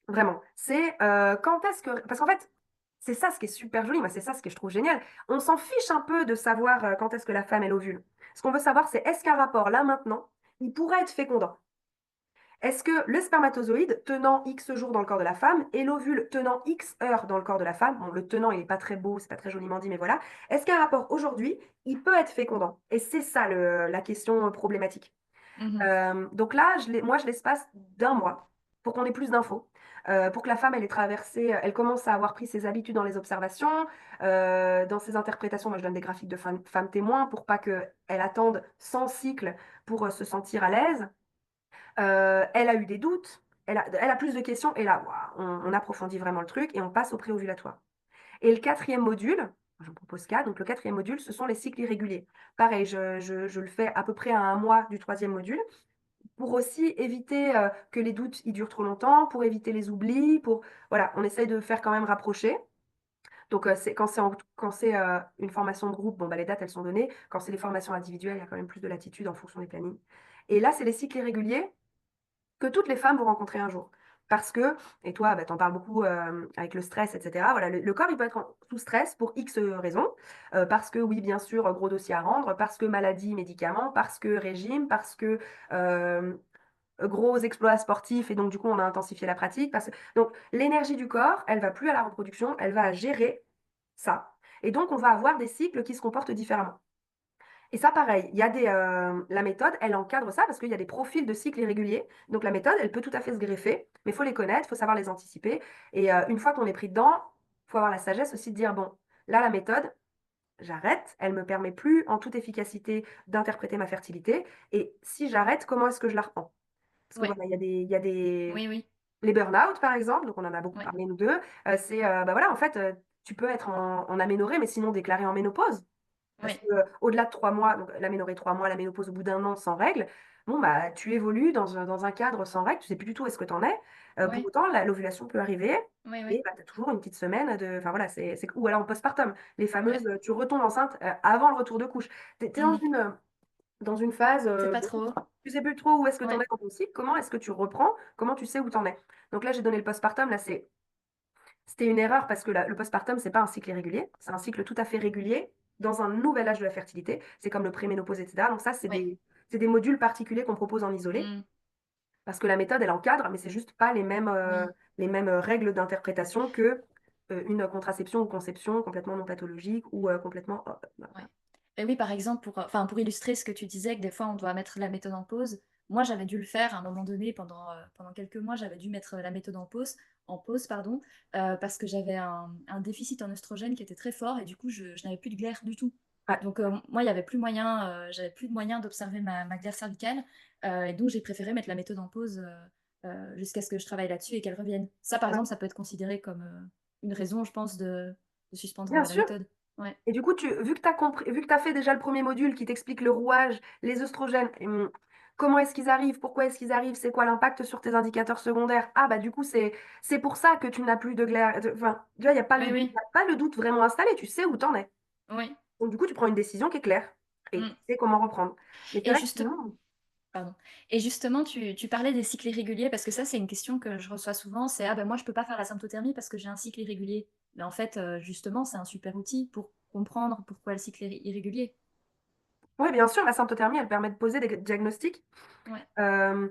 vraiment. C'est quand est-ce que... Parce qu'en fait, c'est ça ce qui est super joli, moi, c'est ça ce que je trouve génial. On s'en fiche un peu de savoir quand est-ce que la femme elle ovule. Ce qu'on veut savoir, c'est est-ce qu'un rapport, là, maintenant, il pourrait être fécondant? Est-ce que le spermatozoïde tenant X jours dans le corps de la femme et l'ovule tenant X heures dans le corps de la femme, bon, le tenant, il n'est pas très beau, c'est pas très joliment dit, mais voilà, est-ce qu'un rapport aujourd'hui, il peut être fécondant? Et c'est ça la question problématique. Mhm. Donc là, moi, je l'espace d'un mois pour qu'on ait plus d'infos, pour que la femme, elle ait traversé, elle commence à avoir pris ses habitudes dans les observations, dans ses interprétations. Moi, je donne des graphiques de femmes témoins pour pas qu'elle attende 100 cycles pour se sentir à l'aise. Elle a eu des doutes, elle a plus de questions, et là, waouh, on approfondit vraiment le truc et on passe au préovulatoire. Et le quatrième module, j'en propose 4, donc le quatrième module, ce sont les cycles irréguliers. Pareil, je le fais à peu près à un mois du troisième module, pour aussi éviter que les doutes ils durent trop longtemps, pour éviter les oublis, voilà, on essaye de faire quand même rapprocher. Donc, quand c'est une formation de groupe, bon, bah, les dates, elles sont données. Quand c'est les formations individuelles, il y a quand même plus de latitude en fonction des plannings. Et là, c'est les cycles irréguliers que toutes les femmes vont rencontrer un jour. Parce que, et toi, bah, tu en parles beaucoup avec le stress, etc. Voilà, le corps, il peut être sous stress pour X raisons. Parce que, oui, bien sûr, gros dossier à rendre, parce que maladie, médicaments, parce que régime, parce que euh, gros exploits sportifs, et donc, du coup, on a intensifié la pratique. Donc, l'énergie du corps, elle va plus à la reproduction, elle va à gérer ça. Et donc, on va avoir des cycles qui se comportent différemment. Et ça, pareil, la méthode, elle encadre ça parce qu'il y a des profils de cycles irréguliers. Donc la méthode, elle peut tout à fait se greffer, mais il faut les connaître, il faut savoir les anticiper. Et une fois qu'on est pris dedans, il faut avoir la sagesse aussi de dire, bon, là, la méthode, j'arrête, elle ne me permet plus en toute efficacité d'interpréter ma fertilité. Et si j'arrête, comment est-ce que je la reprends? Parce que Ouais. voilà, il y a des. Oui, oui. Les burn-out, par exemple, donc on en a beaucoup Ouais. parlé, nous deux, c'est, bah voilà, en fait, tu peux être en aménorrhée, mais sinon déclarée en ménopause. Parce Ouais. que au-delà de 3 mois, donc l'aménorrhée 3 mois, la ménopause au bout d'un an sans règles, bon, bah, tu évolues dans un cadre sans règles, tu sais plus du tout où est-ce que tu en es. Pour Oui, autant, l'ovulation peut arriver oui, et oui. bah, tu as toujours une petite semaine de. Enfin voilà, ou alors en postpartum, les Ouais. fameuses, tu retombes enceinte avant le retour de couche. Tu es, Mhm. dans une phase, C'est pas bon, trop. tu sais plus trop où est-ce que tu en Ouais, es dans ton cycle, comment est-ce que tu reprends, comment tu sais où tu en es. Donc là, j'ai donné le postpartum, là, c'était une erreur parce que le postpartum, c'est pas un cycle irrégulier, c'est un cycle tout à fait régulier dans un nouvel âge de la fertilité. C'est comme le préménopause, etc. Donc ça, ouais. c'est des modules particuliers qu'on propose en isolé Mhm. parce que la méthode, elle encadre, mais c'est juste pas Oui, les mêmes règles d'interprétation que une contraception ou conception complètement non pathologique ou complètement. ouais. Et oui, par exemple, enfin, pour illustrer ce que tu disais, que des fois on doit mettre la méthode en pause, moi j'avais dû le faire à un moment donné, pendant quelques mois, j'avais dû mettre la méthode en pause, pardon, parce que j'avais un déficit en oestrogène qui était très fort et du coup je n'avais plus de glaire du tout. Ouais, Donc moi, il y avait plus moyen, j'avais plus de moyen d'observer ma glaire cervicale, et donc j'ai préféré mettre la méthode en pause jusqu'à ce que je travaille là-dessus et qu'elle revienne. Ça, par ouais. exemple, ça peut être considéré comme une raison, je pense, de suspendre Bien la sûr. méthode. Ouais. Et du coup, vu que tu as compris, vu que tu fait déjà le premier module qui t'explique le rouage, les œstrogènes, comment est-ce qu'ils arrivent, pourquoi est-ce qu'ils arrivent, c'est quoi l'impact sur tes indicateurs secondaires, ah bah du coup, c'est pour ça que tu n'as plus de glaire. Enfin, tu vois, il n'y a pas Oui, y oui, a pas le doute vraiment installé, tu sais où t'en es. oui. Donc du coup, tu prends une décision qui est claire et tu Mm. sais comment reprendre. Mais c'est Et vrai que juste, sinon, pardon. Et justement, tu parlais des cycles irréguliers, parce que ça, c'est une question que je reçois souvent, c'est ah ben moi je peux pas faire la symptothermie parce que j'ai un cycle irrégulier. Mais en fait, justement, c'est un super outil pour comprendre pourquoi le cycle est irrégulier. oui, bien sûr, la symptothermie, elle permet de poser des diagnostics. Ouais. Euh,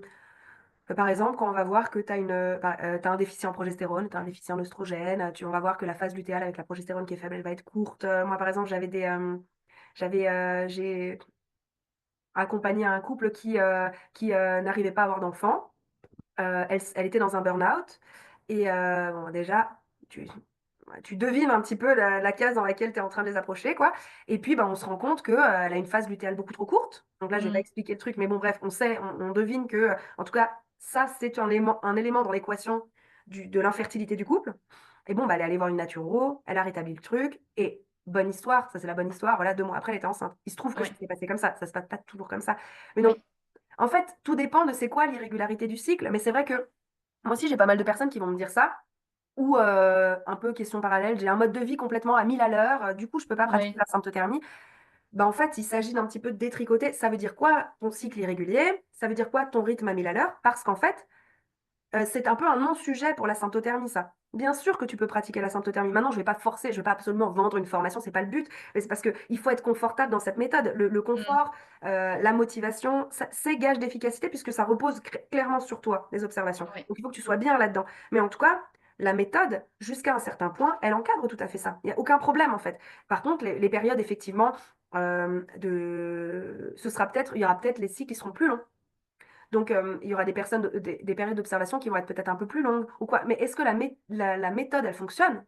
Par exemple, quand on va voir que tu as, t'as un déficit en progestérone, tu as un déficit en oestrogène, on va voir que la phase lutéale avec la progestérone qui est faible, elle va être courte. Moi, par exemple, j'ai accompagné un couple qui n'arrivait pas à avoir d'enfant. Elle était dans un burn-out. Et bon, déjà, tu, tu devines un petit peu la case dans laquelle tu es en train de les approcher, quoi. Et puis, bah, on se rend compte qu'elle a une phase lutéale beaucoup trop courte. Donc là, je vais pas Mm. expliquer le truc, mais bon, bref, on devine que, en tout cas, ça, c'est un élément dans l'équation de l'infertilité du couple. Et bon, bah, elle est allée voir une naturo, elle a rétabli le truc, et bonne histoire, ça c'est la bonne histoire, voilà, 2 mois après, elle était enceinte. Il se trouve que ça Ouais. s'est passé comme ça se passe pas toujours comme ça. Mais donc, Oui. en fait, tout dépend de c'est quoi l'irrégularité du cycle, mais c'est vrai que moi aussi, j'ai pas mal de personnes qui vont me dire ça, ou un peu question parallèle, j'ai un mode de vie complètement à 1000 à l'heure, du coup, je peux pas pratiquer Oui. la symptothermie. Ben, en fait, il s'agit d'un petit peu de détricoter. Ça veut dire quoi ton cycle irrégulier? Ça veut dire quoi ton rythme à 1000 à l'heure? Parce qu'en fait, c'est un peu un non-sujet pour la symptothermie, ça. Bien sûr que tu peux pratiquer la symptothermie. Maintenant, je vais pas forcer, je vais pas absolument vendre une formation, c'est pas le but, mais c'est parce que il faut être confortable dans cette méthode. Le Mm. confort, la motivation, c'est gage d'efficacité puisque ça repose clairement sur toi, les observations. Oui. Donc il faut que tu sois bien là-dedans. Mais en tout cas, la méthode, jusqu'à un certain point, elle encadre tout à fait ça. Il n'y a aucun problème en fait. Par contre, les périodes, effectivement, il y aura peut-être les cycles qui seront plus longs. Donc, il y aura des personnes, des périodes d'observation qui vont être peut-être un peu plus longues ou quoi. Mais est-ce que la méthode, elle fonctionne?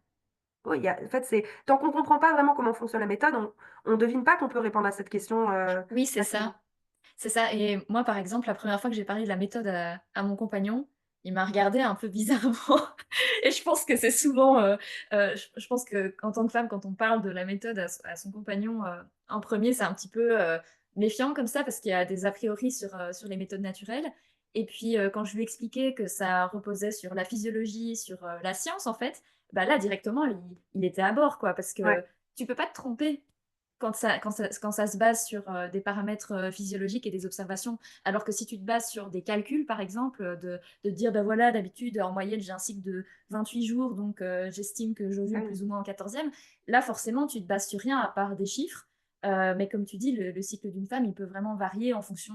Oui, en fait, tant qu'on ne comprend pas vraiment comment fonctionne la méthode, on ne devine pas qu'on peut répondre à cette question Oui, c'est facilement. ça. C'est ça. Et moi, par exemple, la première fois que j'ai parlé de la méthode à mon compagnon, il m'a regardé un peu bizarrement. Et je pense que c'est souvent, je pense que en tant que femme, quand on parle de la méthode à son compagnon en premier, c'est un petit peu méfiant comme ça parce qu'il y a des a priori sur les méthodes naturelles. Et puis quand je lui expliquais que ça reposait sur la physiologie, sur la science en fait, bah là directement il était à bord quoi parce que Ouais, tu peux pas te tromper quand ça se base sur des paramètres physiologiques et des observations. Alors que si tu te bases sur des calculs, par exemple, de dire, ben voilà, d'habitude, en moyenne, j'ai un cycle de 28 jours, donc j'estime que j'ovule ouais, plus ou moins en 14e. Là, forcément, tu te bases sur rien à part des chiffres. Mais comme tu dis, le cycle d'une femme, il peut vraiment varier en fonction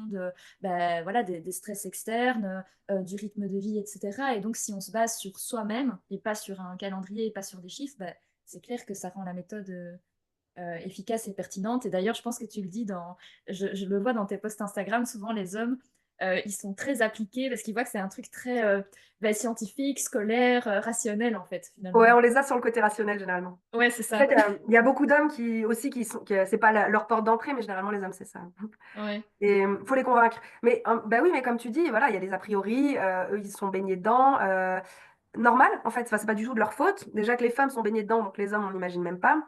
ben, voilà, des stress externes, du rythme de vie, etc. Et donc, si on se base sur soi-même et pas sur un calendrier et pas sur des chiffres, ben, c'est clair que ça rend la méthode efficace et pertinente. Et d'ailleurs, je pense que tu le dis je le vois dans tes posts Instagram, souvent les hommes, ils sont très appliqués parce qu'ils voient que c'est un truc très ben, scientifique, scolaire, rationnel en fait, ouais, finalement. on les a sur le côté rationnel généralement. Ouais, c'est En ça. fait, il y a beaucoup d'hommes qui aussi c'est pas leur porte d'entrée, mais généralement les hommes c'est ça. Ouais, Et faut les convaincre. Mais bah oui, mais comme tu dis, voilà, il y a des a priori, eux ils sont baignés dedans. Normal, en fait, enfin, c'est pas du tout de leur faute. Déjà que les femmes sont baignées dedans, donc les hommes on n'imagine même pas.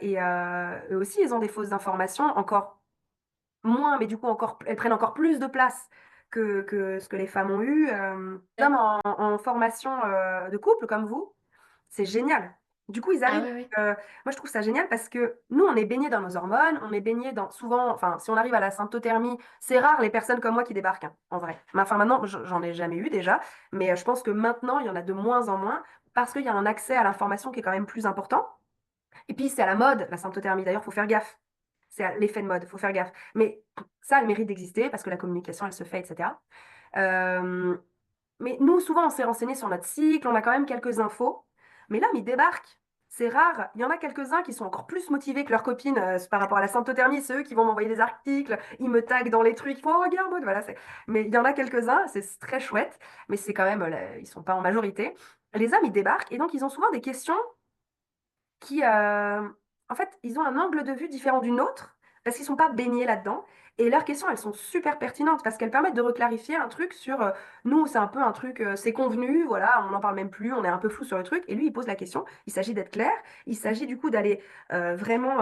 Et eux aussi ils ont des fausses informations encore moins, mais du coup, elles prennent encore plus de place que ce que les femmes ont eu. Les Ouais. hommes en formation de couple comme vous, c'est génial. Du coup, ils Ah arrivent. ouais, ouais. Moi, je trouve ça génial parce que nous, on est baignés dans nos hormones, on est baignés dans souvent, enfin, si on arrive à la symptothermie, c'est rare les personnes comme moi qui débarquent, hein, en vrai. Mais enfin, maintenant, j'en ai jamais eu déjà, mais je pense que maintenant, il y en a de moins en moins parce qu'il y a un accès à l'information qui est quand même plus important. Et puis, c'est à la mode, la symptothermie. D'ailleurs, il faut faire gaffe. C'est l'effet de mode, il faut faire gaffe. Mais ça a le mérite d'exister parce que la communication, elle se fait, etc. Euh, mais nous, souvent, on s'est renseigné sur notre cycle, on a quand même quelques infos. Mais là, ils débarquent. C'est rare. Il y en a quelques-uns qui sont encore plus motivés que leurs copines par rapport à la symptothermie. C'est eux qui vont m'envoyer des articles, ils me taguent dans les trucs. Ils font, oh, regarde, voilà. Mais il y en a quelques-uns, c'est très chouette. Mais c'est quand même, ils sont pas en majorité. Les hommes, ils débarquent et donc ils ont souvent des questions qui, en fait, ils ont un angle de vue différent du nôtre parce qu'ils ne sont pas baignés là-dedans. Et leurs questions, elles sont super pertinentes parce qu'elles permettent de reclarifier un truc sur nous, c'est un peu un truc, c'est convenu, voilà, on n'en parle même plus, on est un peu flou sur le truc. Et lui, il pose la question. Il s'agit d'être clair. Il s'agit du coup d'aller vraiment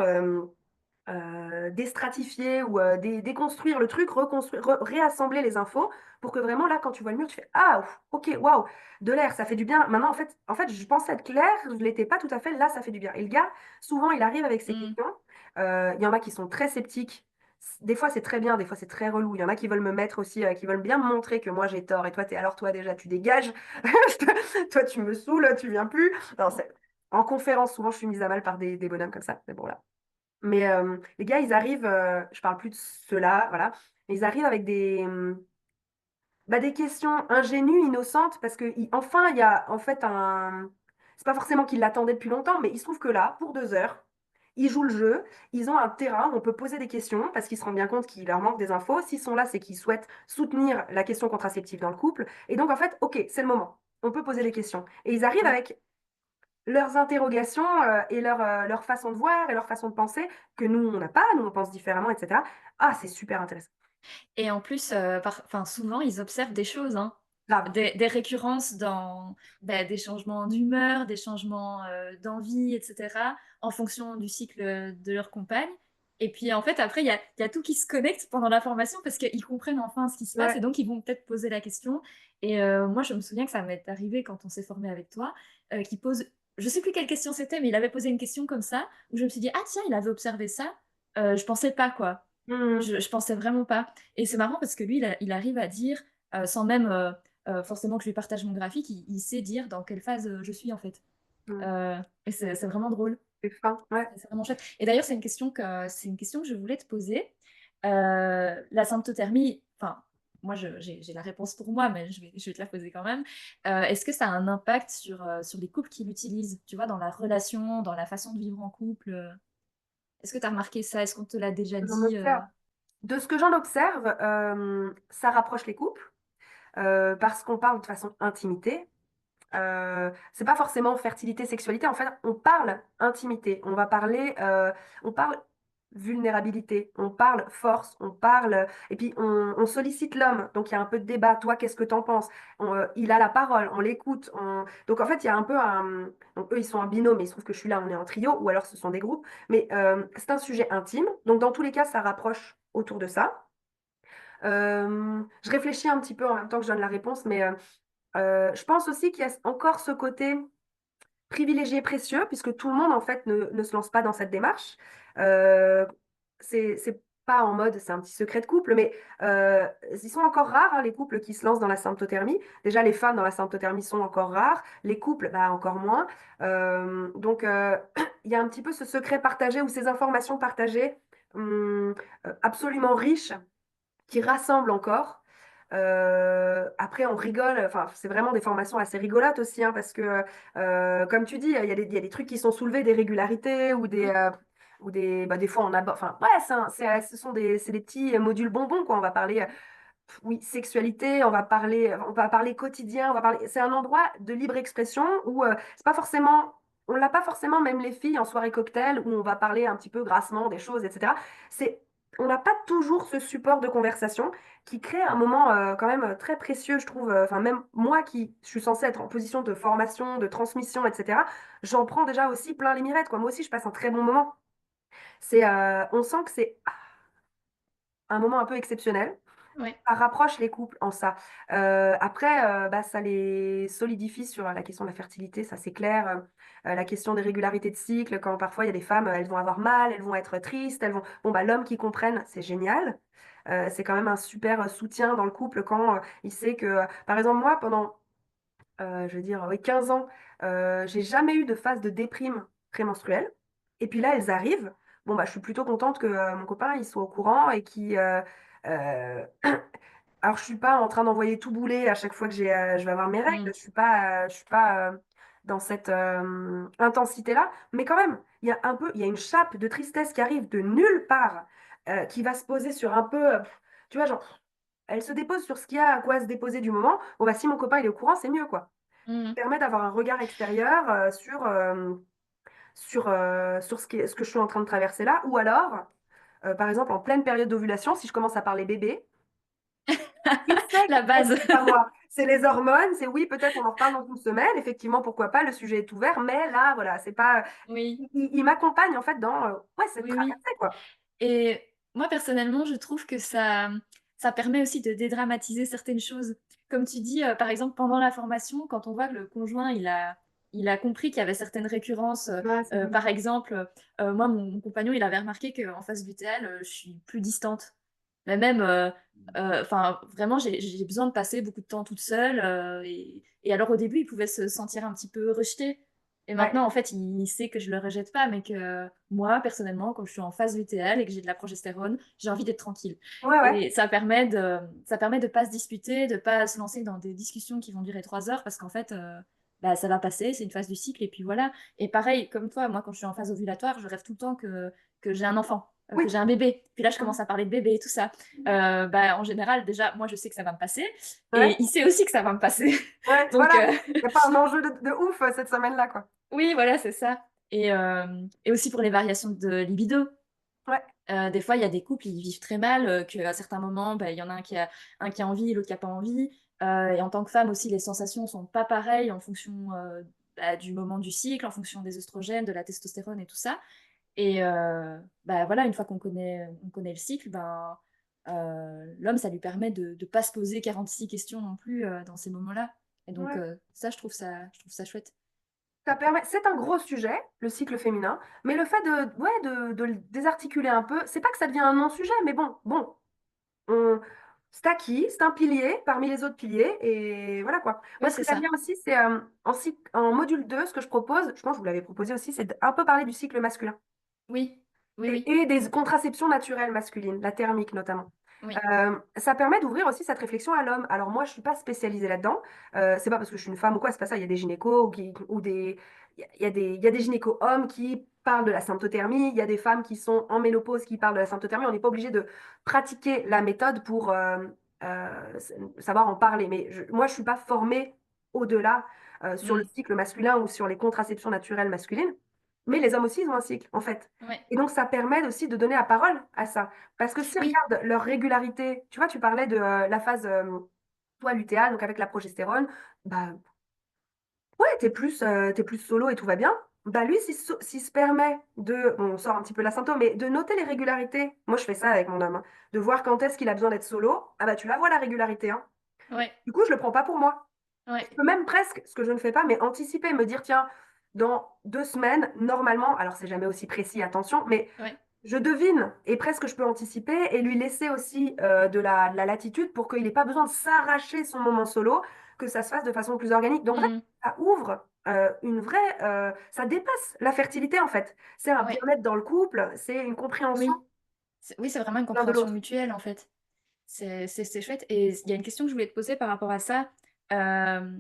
déstratifier ou déconstruire le truc, reconstruire, réassembler les infos pour que vraiment là, quand tu vois le mur, tu fais ah, ouf, ok, waouh, de l'air, ça fait du bien. Maintenant, en fait, je pensais être claire, je ne l'étais pas tout à fait. Là, ça fait du bien. Et le gars, souvent, il arrive avec ses Hmm. questions. Il y en a qui sont très sceptiques. Des fois, c'est très bien, des fois, c'est très relou. Il y en a qui veulent me mettre aussi, qui veulent bien me montrer que moi, j'ai tort. Et toi, alors toi, déjà, tu dégages. Toi, tu me saoules, tu viens plus. Non, en conférence, souvent, je suis mise à mal par des bonhommes comme ça. Mais bon, là. Mais les gars, ils arrivent, je parle plus de ceux-là, voilà, mais ils arrivent avec des questions ingénues, innocentes, parce que enfin, il y a en fait un. C'est pas forcément qu'ils l'attendaient depuis longtemps, mais il se trouve que là, pour 2 heures, ils jouent le jeu, ils ont un terrain où on peut poser des questions, parce qu'ils se rendent bien compte qu'il leur manque des infos. S'ils sont là, c'est qu'ils souhaitent soutenir la question contraceptive dans le couple. Et donc, en fait, ok, c'est le moment. On peut poser des questions. Et ils arrivent Ouais. avec leurs interrogations et leur façon de voir et leur façon de penser que nous, on n'a pas, nous, on pense différemment, etc. Ah, c'est super intéressant. Et en plus, enfin, souvent, ils observent des choses, hein. Grave. Des récurrences dans des changements d'humeur, des changements d'envie, etc., en fonction du cycle de leur compagne. Et puis, en fait, après, il y a tout qui se connecte pendant la formation parce qu'ils comprennent enfin ce qui se passe et Ouais. donc ils vont peut-être poser la question. Et moi, je me souviens que ça m'est arrivé quand on s'est formé avec toi, qui pose, je sais plus quelle question c'était, mais il avait posé une question comme ça, où je me suis dit, ah tiens, il avait observé ça. Je pensais pas, quoi. Mhm. Je pensais vraiment pas. Et c'est marrant parce que lui, il arrive à dire, sans même forcément que je lui partage mon graphique, il sait dire dans quelle phase je suis en fait. Mhm. Et c'est vraiment drôle. C'est fin. Ouais. C'est vraiment chouette. Et d'ailleurs, c'est une question que je voulais te poser. La symptothermie, enfin, moi, j'ai la réponse pour moi, mais je vais te la poser quand même. Est-ce que ça a un impact sur les couples qui l'utilisent, tu vois, dans la relation, dans la façon de vivre en couple? Est-ce que tu as remarqué ça? Est-ce qu'on te l'a déjà J'en dit? observe. De ce que j'en observe, ça rapproche les couples parce qu'on parle de façon intimité. C'est pas forcément fertilité, sexualité. En fait, on parle intimité. On parle vulnérabilité. On parle force. On parle. Et puis, on sollicite l'homme. Donc, il y a un peu de débat. Toi, qu'est-ce que t'en penses? Il a la parole. On l'écoute. Donc, en fait, il y a un peu un. Donc, eux, ils sont un binôme, mais il se trouve que je suis là, on est en trio, ou alors ce sont des groupes. Mais c'est un sujet intime. Donc, dans tous les cas, ça rapproche autour de ça. Je réfléchis un petit peu en même temps que je donne la réponse, mais je pense aussi qu'il y a encore ce côté privilégié précieux, puisque tout le monde, en fait, ne se lance pas dans cette démarche. Euh, c'est pas en mode, c'est un petit secret de couple, mais ils sont encore rares, hein, les couples qui se lancent dans la symptothermie. Déjà, les femmes dans la symptothermie sont encore rares, les couples, bah, encore moins. Donc, il y a un petit peu ce secret partagé ou ces informations partagées absolument riches qui rassemble encore. Après, on rigole, enfin, c'est vraiment des formations assez rigolotes aussi, hein, parce que, comme tu dis, il y a des trucs qui sont soulevés, des régularités ou des fois on aborde, enfin, ouais, c'est des petits modules bonbons, quoi. On va parler, oui, sexualité, on va parler quotidien, c'est un endroit de libre expression où c'est pas forcément, on l'a pas forcément, même les filles en soirée cocktail, où on va parler un petit peu grassement des choses, etc. C'est, on n'a pas toujours ce support de conversation qui crée un moment quand même très précieux, je trouve. Enfin, même moi qui je suis censée être en position de formation, de transmission, etc., j'en prends déjà aussi plein les mirettes, quoi. Moi aussi, je passe un très bon moment. On sent que c'est un moment un peu exceptionnel. Ouais. Ça rapproche les couples en ça. Après, bah, ça les solidifie sur la question de la fertilité, ça c'est clair. La question des régularités de cycle, quand parfois il y a des femmes, elles vont avoir mal, elles vont être tristes, elles vont... Bon, bah, l'homme qui comprenne, c'est génial. C'est quand même un super soutien dans le couple quand il sait que, par exemple, moi, pendant, je veux dire, oui, 15 ans, j'ai jamais eu de phase de déprime prémenstruelle. Et puis là, elles arrivent. Bon, bah, je suis plutôt contente que mon copain il soit au courant et qui, alors, je suis pas en train d'envoyer tout bouler à chaque fois que je vais avoir mes règles. Mm. Je suis pas dans cette intensité-là. Mais quand même, il y a un peu, il y a une chape de tristesse qui arrive de nulle part, qui va se poser sur un peu, tu vois, genre, elle se dépose sur ce qu'il y a à quoi se déposer du moment. Bon, bah, si mon copain il est au courant, c'est mieux, quoi. Ça Mm. permet d'avoir un regard extérieur sur ce que je suis en train de traverser là. Ou alors, par exemple, en pleine période d'ovulation, si je commence à parler bébé, il sait La que base. c'est pas moi. C'est les hormones, c'est oui, peut-être on en reparle dans une semaine, effectivement, pourquoi pas, le sujet est ouvert, mais là, voilà, c'est pas. Oui, Il m'accompagne en fait dans ouais, cette oui, oui. traversée, quoi. Et moi, personnellement, je trouve que ça permet aussi de dédramatiser certaines choses. Comme tu dis, par exemple, pendant la formation, quand on voit que le conjoint, il a compris qu'il y avait certaines récurrences. Ouais, c'est bien. Par exemple, moi, mon compagnon, il avait remarqué qu'en phase lutéale, je suis plus distante. Mais même, enfin, vraiment, j'ai besoin de passer beaucoup de temps toute seule. Et alors, au début, il pouvait se sentir un petit peu rejeté. Et Ouais, maintenant, en fait, il sait que je le rejette pas, mais que moi, personnellement, quand je suis en phase lutéale et que j'ai de la progestérone, j'ai envie d'être tranquille. ouais, ouais. Et ça permet de pas se disputer, de pas se lancer dans des discussions qui vont durer 3 heures, parce qu'en fait, bah, ça va passer, c'est une phase du cycle, et puis voilà. Et pareil, comme toi, moi, quand je suis en phase ovulatoire, je rêve tout le temps que j'ai un enfant, que Oui. j'ai un bébé. Puis là, je commence Mhm. à parler de bébé et tout ça. Bah, en général, déjà, moi, je sais que ça va me passer, et Ouais, il sait aussi que ça va me passer. ouais, Donc, voilà. Il n'y a pas un enjeu de ouf cette semaine-là, quoi. oui, voilà, c'est ça. Et aussi pour les variations de libido. Ouais, Des fois, il y a des couples, ils vivent très mal, qu'à certains moments, bah, il y en a un qui a envie et l'autre qui n'a pas envie. Et en tant que femme aussi, les sensations sont pas pareilles en fonction bah, du moment du cycle, en fonction des oestrogènes, de la testostérone et tout ça. Et bah, voilà, une fois on connaît le cycle, ben, l'homme, ça lui permet de ne pas se poser 46 questions non plus dans ces moments-là. Et donc, ouais. ça, je trouve ça chouette. Ça permet, c'est un gros sujet, le cycle féminin, mais le fait ouais, de le désarticuler un peu, c'est pas que ça devient un non-sujet, mais bon, on- c'est acquis, c'est un pilier parmi les autres piliers, et voilà quoi. Moi, Oui, ce que c'est j'aime ça. bien aussi, c'est en module 2 ce que je propose, je pense que vous l'avez proposé aussi, c'est un peu parler du cycle masculin Oui, oui, oui, et des contraceptions naturelles masculines, la thermique notamment. oui, Ça permet d'ouvrir aussi cette réflexion à l'homme. Alors moi, je suis pas spécialisée là-dedans. C'est pas parce que je suis une femme ou quoi, c'est pas ça. Il y a des gynécos ou des, il y a des gynécos hommes qui parlent de la symptothermie. Il y a des femmes qui sont en ménopause qui parlent de la symptothermie. On n'est pas obligé de pratiquer la méthode pour savoir en parler. Mais moi, je suis pas formée au-delà sur le mm, cycle masculin ou sur les contraceptions naturelles masculines. Mais les hommes aussi, ils ont un cycle, en fait. ouais, Et donc, ça permet aussi de donner la parole à ça. Parce que s'ils oui, regardent leur régularité, tu vois, tu parlais de la phase toi, lutéale, donc avec la progestérone, bah ouais, t'es plus solo et tout va bien. Bah lui, s'il se permet de, bon, on sort un petit peu la symptôme, mais de noter les régularités, moi je fais ça avec mon homme, hein, de voir quand est-ce qu'il a besoin d'être solo, ah bah tu la vois la régularité, hein. ouais, Du coup, je le prends pas pour moi. ouais, Je peux même presque, ce que je ne fais pas, mais anticiper, me dire, tiens, dans 2 semaines, normalement, alors c'est jamais aussi précis, attention, mais ouais. je devine et presque je peux anticiper et lui laisser aussi de la latitude pour qu'il n'ait pas besoin de s'arracher son moment solo, que ça se fasse de façon plus organique. Donc en fait, Mm, ça ouvre une vraie, ça dépasse la fertilité en fait. C'est un ouais, bien-être dans le couple, c'est une compréhension oui. Oui, c'est vraiment une l'un de compréhension l'autre. mutuelle, en fait. C'est chouette. Et il y a une question que je voulais te poser par rapport à ça. euh,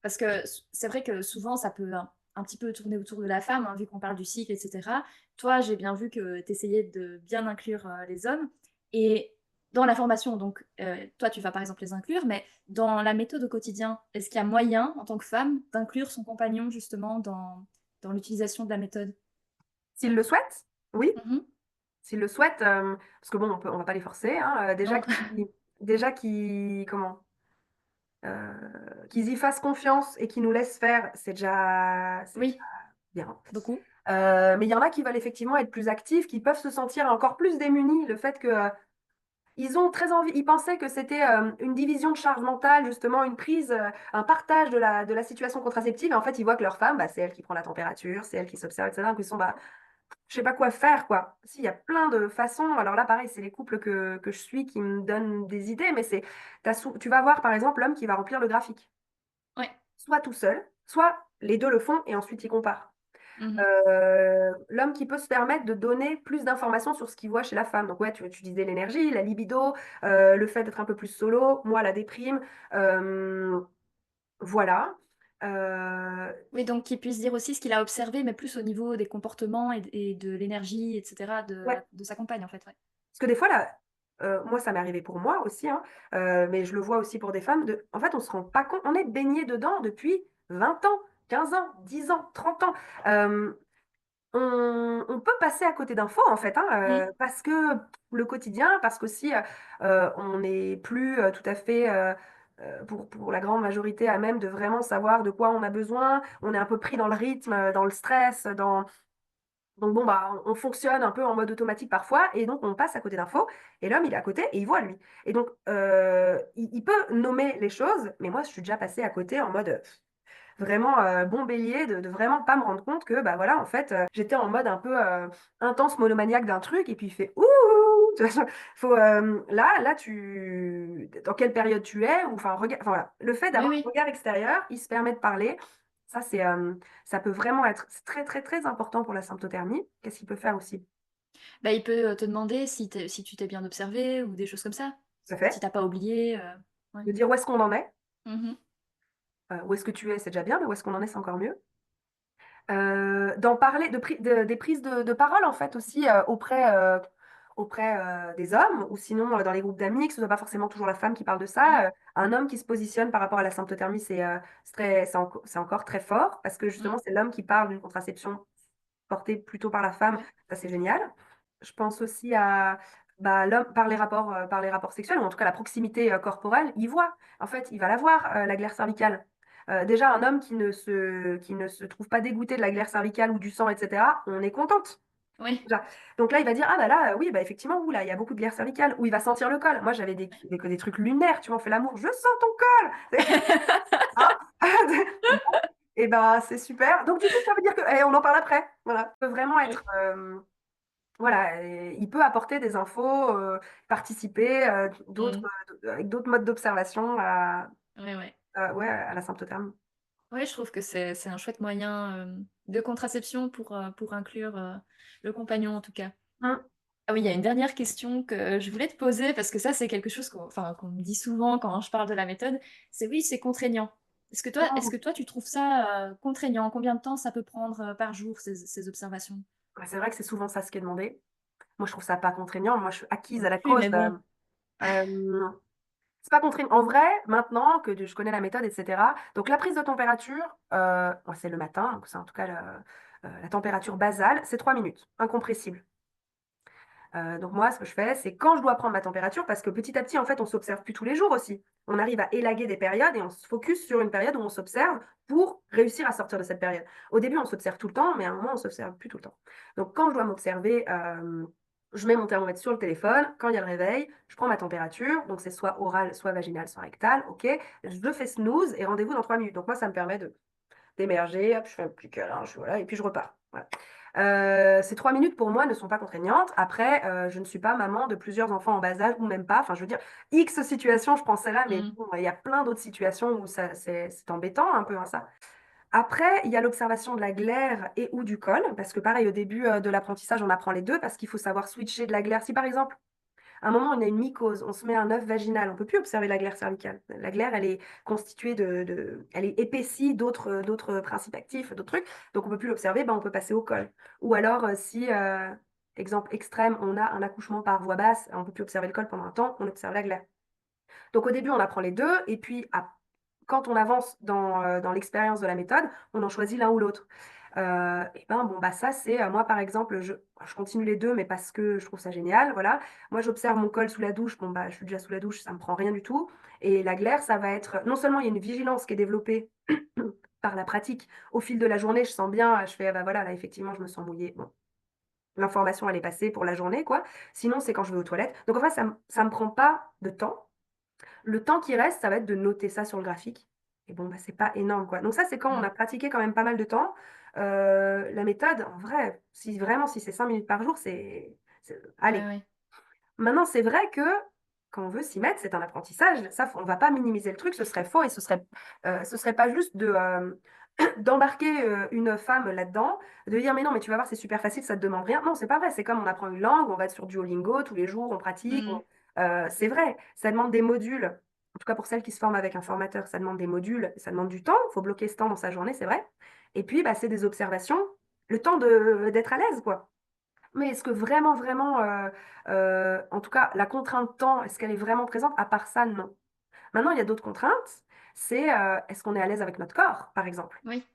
Parce que c'est vrai que souvent, ça peut un petit peu tourner autour de la femme, hein, vu qu'on parle du cycle, etc. Toi, j'ai bien vu que tu essayais de bien inclure les hommes. Et dans la formation, donc, toi, tu vas par exemple les inclure, mais dans la méthode au quotidien, est-ce qu'il y a moyen, en tant que femme, d'inclure son compagnon, justement, dans l'utilisation de la méthode? S'il le souhaite, oui. Mhm. S'ils le souhaitent, parce que bon, on va pas les forcer, hein, Non. déjà comment, qu'ils y fassent confiance et qu'ils nous laissent faire, c'est déjà Oui, bien. beaucoup. Mais il y en a qui veulent effectivement être plus actifs, qui peuvent se sentir encore plus démunis. Le fait que ils ont très envie, ils pensaient que c'était une division de charge mentale, justement, une prise, un partage de la situation contraceptive. Et en fait, ils voient que leur femme, bah, c'est elle qui prend la température, c'est elle qui s'observe, etc. Donc, ils sont, bah, je sais pas quoi faire, quoi. Si, il y a plein de façons. Alors là, pareil, c'est les couples que je suis qui me donnent des idées, mais tu vas voir, par exemple, l'homme qui va remplir le graphique. Ouais. Soit tout seul, soit les deux le font et ensuite ils comparent. Mhm. L'homme qui peut se permettre de donner plus d'informations sur ce qu'il voit chez la femme. Donc ouais, tu disais l'énergie, la libido, le fait d'être un peu plus solo, moi la déprime, euh, voilà. Euh, Oui, donc qu'il puisse dire aussi ce qu'il a observé, mais plus au niveau des comportements et de l'énergie, etc., ouais, de sa compagne, en fait. Ouais. parce que des fois là, moi ça m'est arrivé pour moi aussi, hein, mais je le vois aussi pour des femmes. En fait, on se rend pas compte, on est baigné dedans depuis 20 ans, 15 ans, 10 ans, 30 ans. Euh, on peut passer à côté d'infos en fait, hein, Mm. parce que le quotidien, parce qu'aussi on n'est plus tout à fait, pour la grande majorité, à même de vraiment savoir de quoi on a besoin. On est un peu pris dans le rythme, dans le stress, donc bon, bah, on fonctionne un peu en mode automatique parfois, et donc on passe à côté d'infos, et l'homme il est à côté et il voit lui. Et donc il peut nommer les choses, mais moi je suis déjà passée à côté en mode vraiment bon bélier de vraiment pas me rendre compte que bah voilà en fait j'étais en mode un peu intense monomaniaque d'un truc et puis il fait ouh tu vois, faut là tu dans quelle période tu es ou enfin regarde enfin, voilà le fait Oui, d'avoir un oui. regard extérieur il se permet de parler ça c'est ça peut vraiment être c'est très très très important pour la symptothermie. Qu'est-ce qu'il peut faire aussi? Bah, il peut te demander si tu t'es bien observé ou des choses comme ça. Ça Si fait t'as pas oublié. Ouais. de dire où est-ce qu'on en est. Mhm. Où est-ce que tu es c'est déjà bien mais où est-ce qu'on en est c'est encore mieux. D'en parler, des prises de parole en fait aussi auprès des hommes ou sinon dans les groupes d'amis, que ce soit pas forcément toujours la femme qui parle de Mm. ça. Un homme qui se positionne par rapport à la symptothermie, c'est encore très fort parce que justement Mm. c'est l'homme qui parle d'une contraception portée plutôt par la femme. Ouais. Ça c'est génial. Je pense aussi à bah, l'homme par les rapports sexuels ou en tout cas la proximité corporelle, il voit. En fait, il va la voir la glaire cervicale. Déjà, un homme qui ne se trouve pas dégoûté de la glaire cervicale ou du sang, etc., on est contente. Oui. Déjà. Donc là, il va dire, ah bah là, oui, bah effectivement, ouh, là, il y a beaucoup de glaire cervicale. Ou il va sentir le col. Moi, j'avais des trucs lunaires, tu vois, on fait l'amour, je sens ton col. Hein. Et ben, c'est super. Donc du coup, ça veut dire que, on en parle après. Voilà. Il peut vraiment être, Oui. voilà, il peut apporter des infos, participer Mm. avec d'autres modes d'observation Ouais, ouais. ouais, à la symptothermie. Ouais, je trouve que c'est un chouette moyen de contraception pour inclure le compagnon, en tout cas. Hum. Ah oui, il y a une dernière question que je voulais te poser, parce que ça, c'est quelque chose qu'on me dit souvent quand je parle de la méthode. C'est oui, c'est contraignant. Est-ce que toi, tu trouves ça contraignant? Combien de temps ça peut prendre par jour, ces observations? Ouais, c'est vrai que c'est souvent ça ce qui est demandé. Moi, je trouve ça pas contraignant. Moi, je suis Moi acquise à non la plus, cause. mais bon. C'est pas contraignant. En vrai, maintenant que je connais la méthode, etc. Donc, la prise de température, bon, c'est le matin. Donc, c'est en tout cas la température basale, c'est 3 minutes, incompressible. Donc moi, ce que je fais, c'est quand je dois prendre ma température, parce que petit à petit, en fait, on s'observe plus tous les jours aussi. On arrive à élaguer des périodes et on se focus sur une période où on s'observe pour réussir à sortir de cette période. Au début, on s'observe tout le temps, mais à un moment, on s'observe plus tout le temps. Donc quand je dois m'observer, je mets mon thermomètre sur le téléphone. Quand il y a le réveil, je prends ma température. Donc c'est soit orale, soit vaginale, soit rectale. OK. Je fais snooze et rendez-vous dans 3 minutes. Donc moi, ça me permet d'émerger, hop, je fais un petit câlin, voilà, et puis je repars. Voilà. Ces 3 minutes pour moi ne sont pas contraignantes. Après, je ne suis pas maman de plusieurs enfants en bas âge ou même pas. Enfin, je veux dire, X situations, je pensais là, mais Mm. bon, il y a plein d'autres situations où c'est embêtant un peu, hein, ça. Après, il y a l'observation de la glaire et ou du col, parce que pareil, au début de l'apprentissage, on apprend les deux, parce qu'il faut savoir switcher de la glaire. Si par exemple, à un moment, on a une mycose, on se met un œuf vaginal, on ne peut plus observer la glaire cervicale. La glaire, elle est constituée elle est épaissie d'autres principes actifs, d'autres trucs, donc on ne peut plus l'observer, ben on peut passer au col. Ou alors, si, exemple extrême, on a un accouchement par voie basse, on ne peut plus observer le col pendant un temps, on observe la glaire. Donc au début, on apprend les deux, et puis quand on avance dans l'expérience de la méthode, on en choisit l'un ou l'autre. Et ben bon bah ça c'est moi par exemple je continue les deux mais parce que je trouve ça génial voilà moi j'observe mon col sous la douche bon bah je suis déjà sous la douche ça me prend rien du tout et la glaire ça va être non seulement il y a une vigilance qui est développée par la pratique au fil de la journée je sens bien je fais ah bah voilà là effectivement je me sens mouillée bon l'information, elle est passée pour la journée, quoi. Sinon, c'est quand je vais aux toilettes. Donc en fait, ça me prend pas de temps. Le temps qui reste, ça va être de noter ça sur le graphique. Et bon, bah, c'est pas énorme, quoi. Donc ça, c'est quand on Mm. a pratiqué quand même pas mal de temps. La méthode, en vrai, si vraiment, si c'est 5 minutes par jour, Ouais, allez. ouais. Maintenant, c'est vrai que quand on veut s'y mettre, c'est un apprentissage. Ça, on va pas minimiser le truc, ce serait faux et ce serait pas juste d'embarquer une femme là-dedans, de dire mais non, mais tu vas voir, c'est super facile, ça te demande rien. Non, c'est pas vrai. C'est comme on apprend une langue, on va sur Duolingo tous les jours, on pratique. Mm. C'est vrai, ça demande des modules. En tout cas, pour celles qui se forment avec un formateur, ça demande des modules, ça demande du temps. Il faut bloquer ce temps dans sa journée, c'est vrai. Et puis, bah, c'est des observations, le temps d'être à l'aise, quoi. Mais est-ce que vraiment, vraiment, en tout cas, la contrainte temps, est-ce qu'elle est vraiment présente? À part ça, non. Maintenant, il y a d'autres contraintes. C'est est-ce qu'on est à l'aise avec notre corps, par exemple? Oui.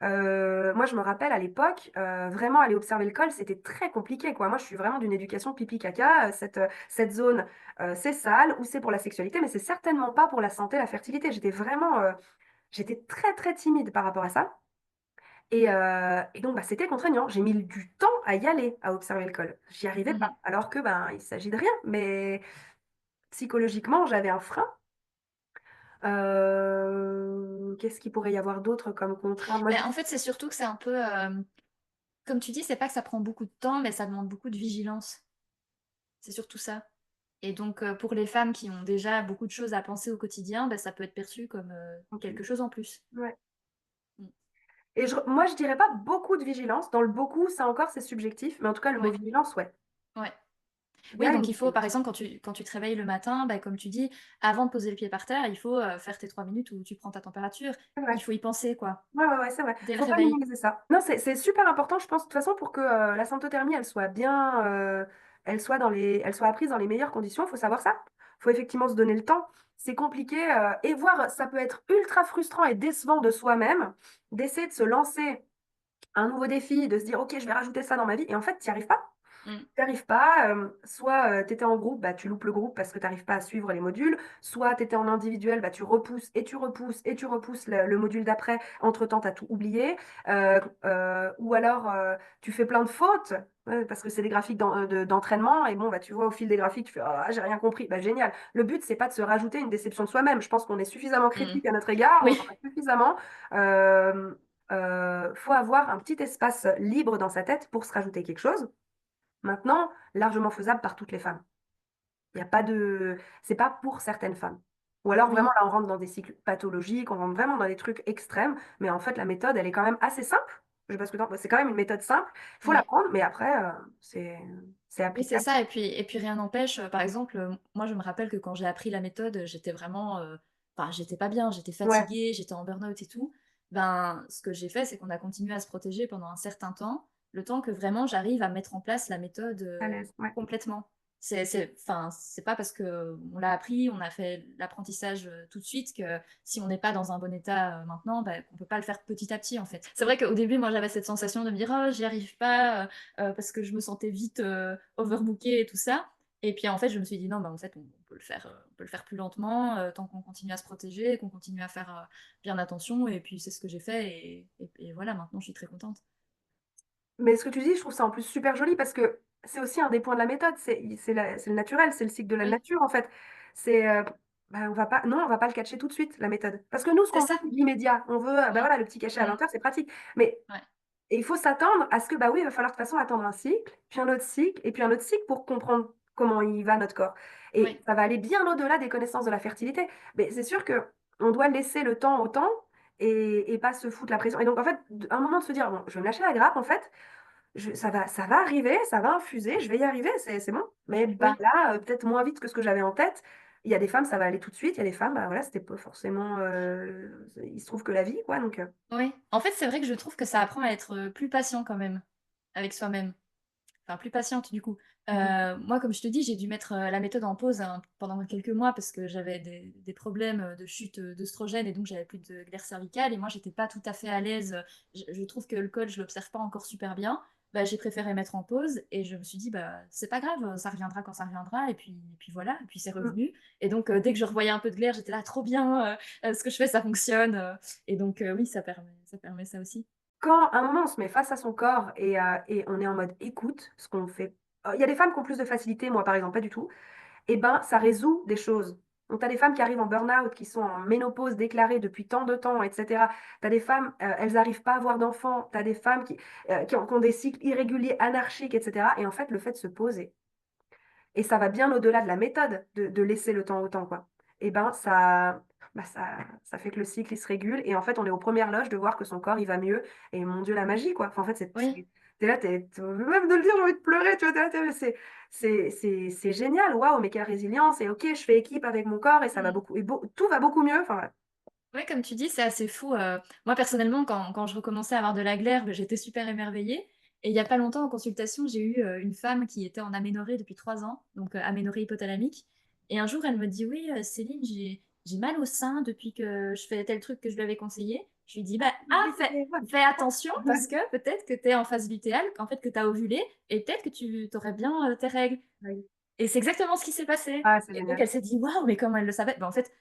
Moi, je me rappelle à l'époque, vraiment aller observer le col, c'était très compliqué, quoi. Moi, je suis vraiment d'une éducation pipi-caca. Cette zone, c'est sale ou c'est pour la sexualité, mais c'est certainement pas pour la santé, la fertilité. J'étais très, très timide par rapport à ça. Et donc, bah, c'était contraignant. J'ai mis du temps à y aller, à observer le col. J'y arrivais pas. Mhm. Alors que, ben, il s'agit de rien. Mais psychologiquement, j'avais un frein. Qu'est-ce qu'il pourrait y avoir d'autre comme contrainte? Moi, je Mais dis, en fait, c'est surtout que c'est un peu, comme tu dis, c'est pas que ça prend beaucoup de temps, mais ça demande beaucoup de vigilance. C'est surtout ça. Et donc, pour les femmes qui ont déjà beaucoup de choses à penser au quotidien, bah, ça peut être perçu comme quelque chose en plus. ouais. Mm. Et moi, je dirais pas beaucoup de vigilance. Dans le beaucoup, ça encore, c'est subjectif. Mais en tout cas, le mot Ouais, vigilance, ouais. ouais. Il y Oui, a donc une il faut, par vigilance. exemple, quand tu te réveilles le matin, bah, comme tu dis, avant de poser le pied par terre, il faut faire tes 3 minutes où tu prends ta température. C'est Il vrai. faut y penser, quoi, Ouais, ouais, ouais, c'est vrai. dès le Faut pas réveil. minimiser ça. Non, c'est super important, je pense, de toute façon, pour que la symptothermie, elle soit bien, elle soit apprise dans les meilleures conditions. Il faut savoir ça. Il faut effectivement se donner le temps. C'est compliqué et voir, ça peut être ultra frustrant et décevant de soi-même d'essayer de se lancer un nouveau défi, de se dire, OK, je vais rajouter ça dans ma vie. Et en fait, tu n'y arrives pas. Mm. Tu arrives pas, soit tu étais en groupe, bah, tu loupes le groupe parce que tu n'arrives pas à suivre les modules, soit tu étais en individuel, bah, tu repousses et tu repousses et tu repousses le module d'après, entre-temps, tu as tout oublié, ou alors tu fais plein de fautes, parce que c'est des graphiques d'entraînement, et bon, bah, tu vois au fil des graphiques, tu fais Ah, j'ai rien compris, bah, génial. Le but, c'est pas de se rajouter une déception de soi-même, je pense qu'on est suffisamment Mm. critique à notre égard, on Oui, en a suffisamment. Euh, faut avoir un petit espace libre dans sa tête pour se rajouter quelque chose. Maintenant, largement faisable par toutes les femmes. Il y a pas de, c'est pas pour certaines femmes. Ou alors vraiment oui, là, on rentre dans des cycles pathologiques, on rentre vraiment dans des trucs extrêmes. Mais en fait, la méthode, elle est quand même assez simple. Je sais pas ce que c'est quand même une méthode simple. Il faut oui. l'apprendre, mais après, c'est Oui, c'est applicable. ça. Et puis rien n'empêche, par exemple, moi je me rappelle que quand j'ai appris la méthode, j'étais vraiment, enfin, j'étais pas bien, j'étais Ouais, fatiguée, j'étais en burn-out et tout. Ben, ce que j'ai fait, c'est qu'on a continué à se protéger pendant un certain temps, le temps que vraiment j'arrive à mettre en place la méthode à l'aise. Ouais. complètement. Enfin, c'est pas parce que on l'a appris, on a fait l'apprentissage tout de suite que si on n'est pas dans un bon état maintenant, ben, on peut pas le faire petit à petit en fait. C'est vrai qu'au début, moi j'avais cette sensation de me dire, oh, j'y arrive pas, parce que je me sentais vite overbookée et tout ça. Et puis en fait, je me suis dit non, bah, en fait, on peut le faire plus lentement, tant qu'on continue à se protéger, qu'on continue à faire bien attention. Et puis c'est ce que j'ai fait. Et voilà, maintenant, je suis très contente. Mais ce que tu dis, je trouve ça en plus super joli parce que c'est aussi un des points de la méthode. C'est le naturel, c'est le cycle de la Oui, nature en fait. C'est bah, on va pas, non, on va pas le catcher tout de suite, la méthode. Parce que nous, ce c'est qu'on veut, ça. c'est de l'immédiat. On veut, bah Mm, voilà, le petit cachet à mm, 20 heures, c'est pratique. Mais ouais, et il faut s'attendre à ce que, bah oui, il va falloir de toute façon attendre un cycle, puis un autre cycle, et puis un autre cycle pour comprendre comment il va notre corps. Et oui, ça va aller bien au-delà des connaissances de la fertilité. Mais c'est sûr que on doit laisser le temps au temps et pas se foutre la pression. Et donc, en fait, à un moment de se dire, bon, je vais me lâcher la grappe, en fait, ça va arriver, ça va infuser, je vais y arriver, c'est bon. Mais bah oui, là, peut-être moins vite que ce que j'avais en tête. Il y a des femmes, ça va aller tout de suite. Il y a des femmes, bah voilà, c'était pas forcément. Il se trouve que la vie, quoi. Donc, oui. En fait, c'est vrai que je trouve que ça apprend à être plus patient quand même avec soi-même. Enfin plus patiente du coup. Moi, comme je te dis, j'ai dû mettre la méthode en pause hein, pendant quelques mois parce que j'avais des problèmes de chute d'œstrogène et donc j'avais plus de glaire cervicale et moi j'étais pas tout à fait à l'aise. Je trouve que le col, je l'observe pas encore super bien. Bah, j'ai préféré mettre en pause et je me suis dit bah c'est pas grave, ça reviendra quand ça reviendra et puis voilà, et puis c'est mm. revenu. Et donc dès que je revoyais un peu de glaire, j'étais là trop bien, ce que je fais ça fonctionne et donc oui ça permet ça aussi. quand à un moment on se met face à son corps et on est en mode écoute, ce qu'on fait. Il y a des femmes qui ont plus de facilité, moi par exemple, pas du tout. Et ben, ça résout des choses. Donc, tu as des femmes qui arrivent en burn-out, qui sont en ménopause déclarée depuis tant de temps, etc. Tu as des femmes, elles n'arrivent pas à avoir d'enfants. Tu as des femmes qui ont des cycles irréguliers, anarchiques, etc. Et en fait, le fait de se poser, et ça va bien au-delà de la méthode de laisser le temps au temps, quoi. Et ben, ça fait que le cycle, il se régule. Et en fait, on est aux premières loges de voir que son corps, il va mieux. Et mon Dieu, la magie, quoi. Enfin, en fait, Oui. t'es là, même de le dire, j'ai envie de pleurer, tu vois, c'est génial, waouh, mais quelle résilience. Et ok, je fais équipe avec mon corps et ça va Mm. beaucoup, tout va beaucoup mieux. Enfin, ouais. Ouais, comme tu dis, c'est assez fou. Moi, personnellement, quand je recommençais à avoir de la glaire, ben, j'étais super émerveillée. Et il n'y a pas longtemps, en consultation, j'ai eu une femme qui était en aménorrhée depuis 3 ans, donc aménorrhée hypothalamique. Et un jour, elle me dit, oui, Céline, j'ai mal au sein depuis que je fais tel truc que je lui avais conseillé. Je lui dis, bah, fais attention parce que peut-être que tu es en phase lutéale, qu'en fait, que tu as ovulé, et peut-être que tu aurais bien tes règles. Et c'est exactement ce qui s'est passé. Ah, c'est Et donc, génial. elle s'est dit, waouh, mais comment elle le savait? Ben, en fait,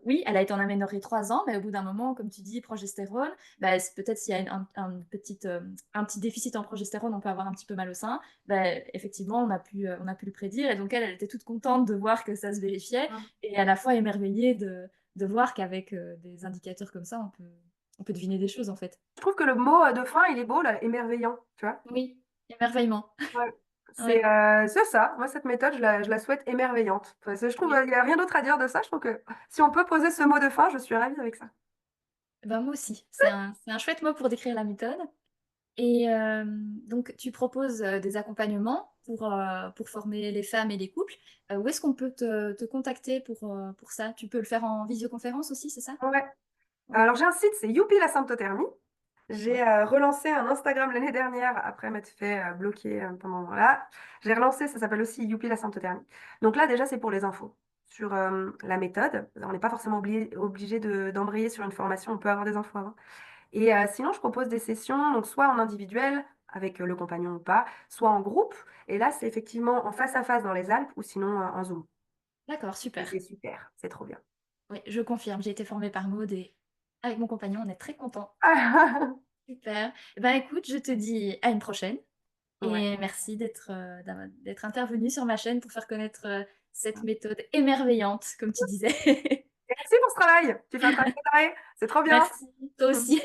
oui, elle a été en aménorrhée 3 ans, mais au bout d'un moment, comme tu dis, progestérone, ben, peut-être s'il y a un petit déficit en progestérone, on peut avoir un petit peu mal au sein. Ben, effectivement, on a pu le prédire. Et donc, elle était toute contente de voir que ça se vérifiait et à la fois émerveillée de voir qu'avec des indicateurs comme ça, on peut deviner des choses, en fait. Je trouve que le mot de fin, il est beau, là, émerveillant, tu vois. Oui, émerveillement. Ouais. Ouais, C'est ça. Moi, cette méthode, je la souhaite émerveillante. Enfin, je trouve oui. qu'il n'y a rien d'autre à dire de ça. Je trouve que si on peut poser ce mot de fin, je suis ravie avec ça. Ben, moi aussi. C'est un chouette mot pour décrire la méthode. Et donc, tu proposes des accompagnements pour former les femmes et les couples. Où est-ce qu'on peut te contacter pour ça? Tu peux le faire en visioconférence aussi, c'est ça? Ouais. Oui. Alors, j'ai un site, c'est Youpi la symptothermie. J'ai Ouais. relancé un Instagram l'année dernière après m'être fait bloquer pendant là. J'ai relancé, ça s'appelle aussi Youpi la symptothermie. Donc là, déjà, c'est pour les infos sur la méthode. On n'est pas forcément obligé d'embrayer sur une formation, on peut avoir des infos avant. Et sinon, je propose des sessions, donc soit en individuel, avec le compagnon ou pas, soit en groupe. Et là, c'est effectivement en face à face dans les Alpes ou sinon en Zoom. D'accord, Et super. c'est super, c'est trop bien. Oui, je confirme, j'ai été formée par Maud et avec mon compagnon, on est très contents. Super. Eh ben, écoute, je te dis à une prochaine Ouais. et merci d'être intervenue sur ma chaîne pour faire connaître cette méthode émerveillante, comme tu disais. Merci pour ce travail. Tu fais un travail préparé. C'est trop bien. Merci, toi aussi.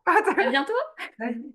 À bientôt. Salut.